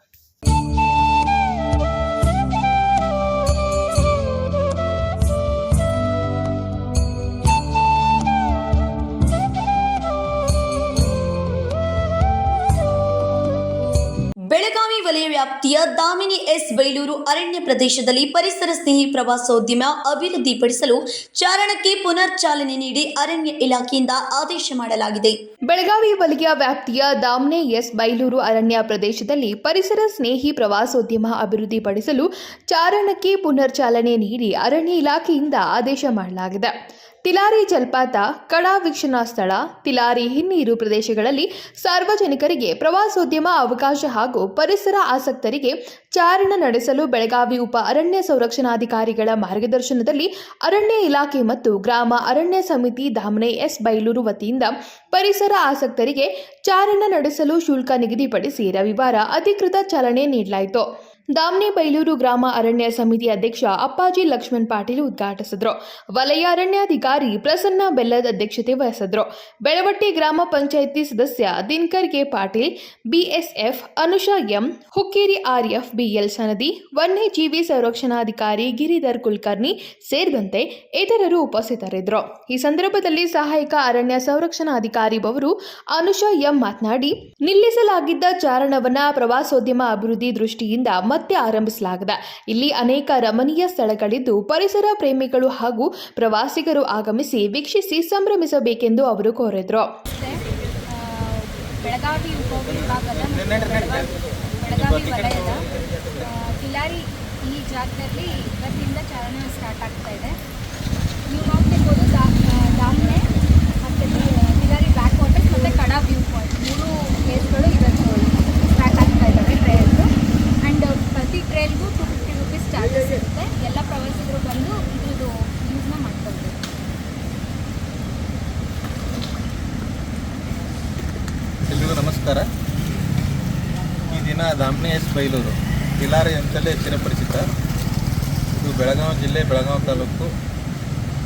ವ್ಯಾಪ್ತಿಯ ದಾಮಿನಿ ಎಸ್ ಬೈಲೂರು ಅರಣ್ಯ ಪ್ರದೇಶದಲ್ಲಿ ಪರಿಸರ ಸ್ನೇಹಿ ಪ್ರವಾಸೋದ್ಯಮ ಅಭಿವೃದ್ಧಿಪಡಿಸಲು ಚಾರಣಕ್ಕೆ ಪುನರ್ ಚಾಲನೆ ನೀಡಿ ಅರಣ್ಯ ಇಲಾಖೆಯಿಂದ ಆದೇಶ ಮಾಡಲಾಗಿದೆ. ಬೆಳಗಾವಿ ವಲಯ ವ್ಯಾಪ್ತಿಯ ದಾಮ್ನೆ ಎಸ್ ಬೈಲೂರು ಅರಣ್ಯ ಪ್ರದೇಶದಲ್ಲಿ ಪರಿಸರ ಸ್ನೇಹಿ ಪ್ರವಾಸೋದ್ಯಮ ಅಭಿವೃದ್ಧಿಪಡಿಸಲು ಚಾರಣಕ್ಕೆ ಪುನರ್ ಚಾಲನೆ ನೀಡಿ ಅರಣ್ಯ ಇಲಾಖೆಯಿಂದ ಆದೇಶ ಮಾಡಲಾಗಿದೆ. ತಿಲಾರಿ ಜಲಪಾತ, ಕಡಾ ವೀಕ್ಷಣಾ ಸ್ಥಳ, ತಿಲಾರಿ ಹಿನ್ನೀರು ಪ್ರದೇಶಗಳಲ್ಲಿ ಸಾರ್ವಜನಿಕರಿಗೆ ಪ್ರವಾಸೋದ್ಯಮ ಅವಕಾಶ ಹಾಗೂ ಪರಿಸರ ಆಸಕ್ತರಿಗೆ ಚಾರಣ ನಡೆಸಲು ಬೆಳಗಾವಿ ಉಪ ಅರಣ್ಯ ಸಂರಕ್ಷಣಾಧಿಕಾರಿಗಳ ಮಾರ್ಗದರ್ಶನದಲ್ಲಿ ಅರಣ್ಯ ಇಲಾಖೆ ಮತ್ತು ಗ್ರಾಮ ಅರಣ್ಯ ಸಮಿತಿ ದಾಮ್ನೆ ಎಸ್ ಬೈಲೂರು ವತಿಯಿಂದ ಪರಿಸರ ಆಸಕ್ತರಿಗೆ ಚಾರಣ ನಡೆಸಲು ಶುಲ್ಕ ನಿಗದಿಪಡಿಸಿ ರವಿವಾರ ಅಧಿಕೃತ ಚಾಲನೆ ನೀಡಲಾಯಿತು. ದಾಮ್ನೆ ಬೈಲೂರು ಗ್ರಾಮ ಅರಣ್ಯ ಸಮಿತಿ ಅಧ್ಯಕ್ಷ ಅಪ್ಪಾಜಿ ಲಕ್ಷ್ಮಣ್ ಪಾಟೀಲ್ ಉದ್ಘಾಟಿಸಿದರು. ವಲಯ ಅರಣ್ಯಾಧಿಕಾರಿ ಪ್ರಸನ್ನ ಬೆಲ್ಲದ್ ಅಧ್ಯಕ್ಷತೆ ವಹಿಸಿದರು. ಬೆಳವಟ್ಟಿ ಗ್ರಾಮ ಪಂಚಾಯಿತಿ ಸದಸ್ಯ Dinakar K Patil, BSF Anusha M, Hukkeri RF BL Sanadi, ವನ್ಯಜೀವಿ ಸಂರಕ್ಷಣಾಧಿಕಾರಿ ಗಿರಿಧರ್ ಕುಲಕರ್ಣಿ ಸೇರಿದಂತೆ ಇತರರು ಉಪಸ್ಥಿತರಿದ್ದರು. ಈ ಸಂದರ್ಭದಲ್ಲಿ ಸಹಾಯಕ ಅರಣ್ಯ ಸಂರಕ್ಷಣಾಧಿಕಾರಿ ಅವರು ಅನುಷಾ ಎಂ ಮಾತನಾಡಿ, ನಿಲ್ಲಿಸಲಾಗಿದ್ದ ಚಾರಣವನ್ನ ಪ್ರವಾಸೋದ್ಯಮ ಅಭಿವೃದ್ಧಿ ದೃಷ್ಟಿಯಿಂದ ಮತ್ತೆ ಆರಂಭಿಸಲಾಗಿದೆ. ಇಲ್ಲಿ ಅನೇಕ ರಮಣೀಯ ಸ್ಥಳಗಳಿದ್ದು ಪರಿಸರ ಪ್ರೇಮಿಗಳು ಹಾಗೂ ಪ್ರವಾಸಿಗರು ಆಗಮಿಸಿ ವೀಕ್ಷಿಸಿ ಸಂಭ್ರಮಿಸಬೇಕೆಂದು ಅವರು ಕೋರಿದರು. ಬೆಳಗಾವಿ ಉಪವಿಭಾಗದ ಬೆಳಗಾವಿ ವಲಯದ ತಿಲಾರಿ ಈ ಜಾಗದಲ್ಲಿ ಇವತ್ತಿಂದ ಚಾರಣ ಸ್ಟಾರ್ಟ್ ಆಗ್ತಾ ಇದೆ. ನೀವು ನೋಡ್ತಿರ್ಬೋದು ದಾಮ್ನೆ ಮತ್ತು ತಿಲಾರಿ ಬ್ಯಾಕ್ ವಾಟರ್ಸ್ ಮತ್ತು ಕಡಾ ವ್ಯೂ ಪಾಯಿಂಟ್ 3 ಪ್ಲೇಸ್ಗಳು ಇವತ್ತು ಸ್ಟಾರ್ಟ್ ಆಗ್ತಾ ಇದ್ದಾವೆ ಟ್ರಯಲ್ಸು. ಆ್ಯಂಡ್ ಪ್ರತಿ ಟ್ರಯಲ್ಗೂ 250 ರೂಪೀಸ್ ಚಾರ್ಜಸ್ ಇರುತ್ತೆ. ಎಲ್ಲ ಪ್ರವಾಸಿಗರು ಬಂದು ಇದ್ರದ್ದು ಯೂಸ್ನ ಮಾಡ್ಕೊಳ್ಬೇಕು. ಎಲ್ರಿಗೂ ನಮಸ್ಕಾರ. ಈ ದಿನ ದಾಮ್ನೆ ಎಸ್ ಬೈಲೂರು ತಿಲಾರಿ ಅಂತಲೇ ಚಿರಪರಿಚಿತ. ಇದು ಬೆಳಗಾವಿ ಜಿಲ್ಲೆ, ಬೆಳಗಾವಿ ತಾಲೂಕು,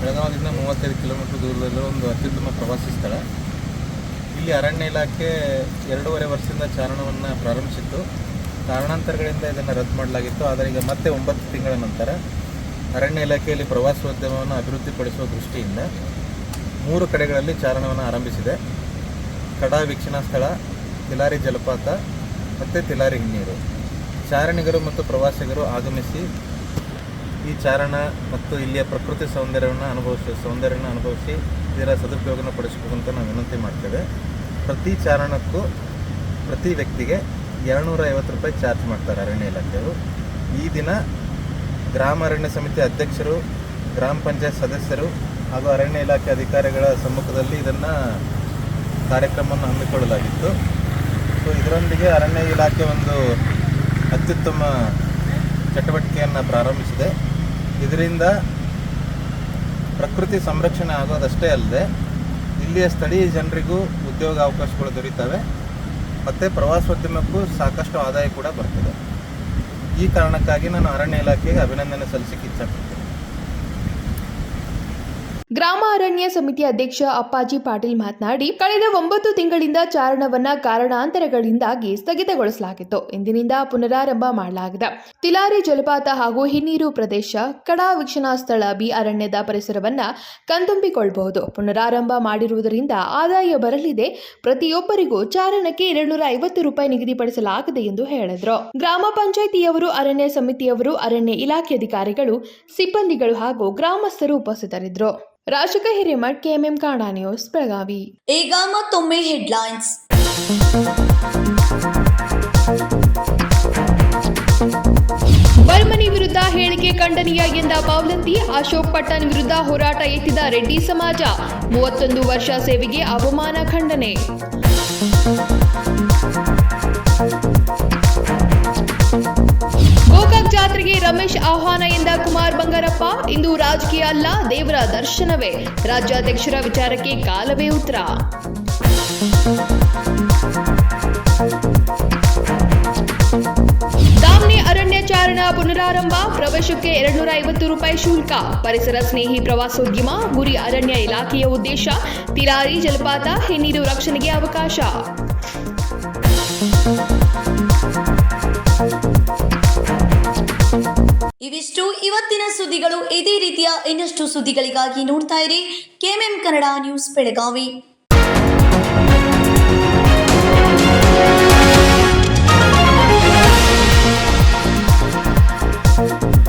ಬೆಳಗಾವಿಯಿಂದ 35 ಕಿಲೋಮೀಟರ್ ದೂರದಲ್ಲಿರೋ ಒಂದು ಅತ್ಯುತ್ತಮ ಪ್ರವಾಸಿ ಸ್ಥಳ. ಇಲ್ಲಿ ಅರಣ್ಯ ಇಲಾಖೆ 2.5 ವರ್ಷದಿಂದ ಚಾರಣವನ್ನು ಪ್ರಾರಂಭಿಸಿತ್ತು. ಕಾರಣಾಂತರಗಳಿಂದ ಇದನ್ನು ರದ್ದು ಮಾಡಲಾಗಿತ್ತು. ಆದರೆ ಈಗ ಮತ್ತೆ 9 ತಿಂಗಳ ನಂತರ ಅರಣ್ಯ ಇಲಾಖೆಯಲ್ಲಿ ಪ್ರವಾಸೋದ್ಯಮವನ್ನು ಅಭಿವೃದ್ಧಿಪಡಿಸುವ ದೃಷ್ಟಿಯಿಂದ 3 ಕಡೆಗಳಲ್ಲಿ ಚಾರಣವನ್ನು ಆರಂಭಿಸಿದೆ. ಕಡಾ ವೀಕ್ಷಣಾ ಸ್ಥಳ, ತಿಲಾರಿ ಜಲಪಾತ ಮತ್ತು ತಿಲಾರಿ ಹಿನ್ನೀರು. ಚಾರಣಿಗರು ಮತ್ತು ಪ್ರವಾಸಿಗರು ಆಗಮಿಸಿ ಈ ಚಾರಣ ಮತ್ತು ಇಲ್ಲಿಯ ಪ್ರಕೃತಿ ಸೌಂದರ್ಯವನ್ನು ಅನುಭವಿಸಿ ಇದರ ಸದುಪಯೋಗನ ಪಡಿಸಬೇಕಂತ ನಾವು ವಿನಂತಿ ಮಾಡ್ತೇವೆ. ಪ್ರತಿ ಚಾರಣಕ್ಕೂ ಪ್ರತಿ ವ್ಯಕ್ತಿಗೆ 250 ರೂಪಾಯಿ ಚಾರ್ಜ್ ಮಾಡ್ತಾರೆ ಅರಣ್ಯ ಇಲಾಖೆಯವರು. ಈ ದಿನ ಗ್ರಾಮ ಅರಣ್ಯ ಸಮಿತಿ ಅಧ್ಯಕ್ಷರು, ಗ್ರಾಮ ಪಂಚಾಯತ್ ಸದಸ್ಯರು ಹಾಗೂ ಅರಣ್ಯ ಇಲಾಖೆ ಅಧಿಕಾರಿಗಳ ಸಮ್ಮುಖದಲ್ಲಿ ಇದನ್ನು ಕಾರ್ಯಕ್ರಮವನ್ನು ಹಮ್ಮಿಕೊಳ್ಳಲಾಗಿತ್ತು. ಸೊ ಇದರೊಂದಿಗೆ ಅರಣ್ಯ ಇಲಾಖೆ ಒಂದು ಅತ್ಯುತ್ತಮ ಚಟುವಟಿಕೆಯನ್ನು ಪ್ರಾರಂಭಿಸಿದೆ. ಇದರಿಂದ ಪ್ರಕೃತಿ ಸಂರಕ್ಷಣೆ ಆಗೋದಷ್ಟೇ ಅಲ್ಲದೆ ಇಲ್ಲಿಯ ಸ್ಥಳೀಯ ಜನರಿಗೂ ಉದ್ಯೋಗ ಅವಕಾಶಗಳು ದೊರೀತವೆ ಮತ್ತು ಪ್ರವಾಸೋದ್ಯಮಕ್ಕೂ ಸಾಕಷ್ಟು ಆದಾಯ ಕೂಡ ಬರ್ತದೆ. ಈ ಕಾರಣಕ್ಕಾಗಿ ನಾನು ಅರಣ್ಯ ಇಲಾಖೆಗೆ ಅಭಿನಂದನೆ ಸಲ್ಲಿಸಕ್ಕೆ ಇಚ್ಛಪಡ್ತೀನಿ. ಗ್ರಾಮ ಅರಣ್ಯ ಸಮಿತಿ ಅಧ್ಯಕ್ಷ ಅಪ್ಪಾಜಿ ಪಾಟೀಲ್ ಮಾತನಾಡಿ, ಕಳೆದ 9 ತಿಂಗಳಿಂದ ಚಾರಣವನ್ನ ಕಾರಣಾಂತರಗಳಿಂದಾಗಿ ಸ್ಥಗಿತಗೊಳಿಸಲಾಗಿತ್ತು. ಇಂದಿನಿಂದ ಪುನರಾರಂಭ ಮಾಡಲಾಗಿದೆ. ತಿಲಾರಿ ಜಲಪಾತ ಹಾಗೂ ಹಿನ್ನೀರು ಪ್ರದೇಶ, ಕಡಾ ವೀಕ್ಷಣಾ ಸ್ಥಳ ಬಿ ಅರಣ್ಯದ ಪರಿಸರವನ್ನ ಕಣ್ತುಂಬಿಕೊಳ್ಳಬಹುದು. ಪುನರಾರಂಭ ಮಾಡಿರುವುದರಿಂದ ಆದಾಯ ಬರಲಿದೆ. ಪ್ರತಿಯೊಬ್ಬರಿಗೂ ಚಾರಣಕ್ಕೆ 250 ರೂಪಾಯಿ ನಿಗದಿಪಡಿಸಲಾಗಿದೆ ಎಂದು ಹೇಳಿದರು. ಗ್ರಾಮ ಪಂಚಾಯಿತಿಯವರು, ಅರಣ್ಯ ಸಮಿತಿಯವರು, ಅರಣ್ಯ ಇಲಾಖೆ ಅಧಿಕಾರಿಗಳು, ಸಿಬ್ಬಂದಿಗಳು ಹಾಗೂ ಗ್ರಾಮಸ್ಥರು ಉಪಸ್ಥಿತರಿದ್ದರು. ರಾಜಕ ಹಿರೇಮಠ್, ಕೆಎಂಎಂ ಕನ್ನಡ ನ್ಯೂಸ್, ಬೆಳಗಾವಿ. ಈಗ ಮತ್ತೊಮ್ಮೆ ಹೆಡ್ಲೈನ್ಸ್. ಬರ್ಮನಿ ವಿರುದ್ಧ ಹೇಳಿಕೆ ಖಂಡನೀಯ ಎಂದ ಪೌಲಂತಿ, ಅಶೋಕ್ ಪಟ್ಟಣ್ ವಿರುದ್ಧ ಹೋರಾಟ ಎತ್ತಿದ ರೆಡ್ಡಿ ಸಮಾಜ, 31 ವರ್ಷ ಸೇವೆಗೆ ಅವಮಾನ ಖಂಡನೆ. ಗೋಕಾಕ್ ಜಾತ್ರೆಗೆ ರಮೇಶ್ ಆಹ್ವಾನ ಎಂದ ಕುಮಾರ್ ಬಂಗಾರಪ್ಪ, ಇಂದು ರಾಜಕೀಯ ಅಲ್ಲ, ದೇವರ ದರ್ಶನವೇ. ರಾಜ್ಯಾಧ್ಯಕ್ಷರ ವಿಚಾರಕ್ಕೆ ಕಾಲವೇ ಉತ್ತರ. ದಾಮ್ನೆ ಅರಣ್ಯಚಾರಣ ಪುನರಾರಂಭ, ಪ್ರವೇಶಕ್ಕೆ 250 ರೂಪಾಯಿ ಶುಲ್ಕ. ಪರಿಸರ ಸ್ನೇಹಿ ಪ್ರವಾಸೋದ್ಯಮ ಗುರಿ ಅರಣ್ಯ ಇಲಾಖೆಯ ಉದ್ದೇಶ. ತಿಲಾರಿ ಜಲಪಾತ, ಹಿನ್ನೀರು ರಕ್ಷಣೆಗೆ ಅವಕಾಶ. ಇವಿಷ್ಟು ಇವತ್ತಿನ ಸುದ್ದಿಗಳು. ಇದೇ ರೀತಿಯ ಇನ್ನಷ್ಟು ಸುದ್ದಿಗಳಿಗಾಗಿ ನೋಡ್ತಾ ಇರಿ KMM Kannada news, Belagavi. News.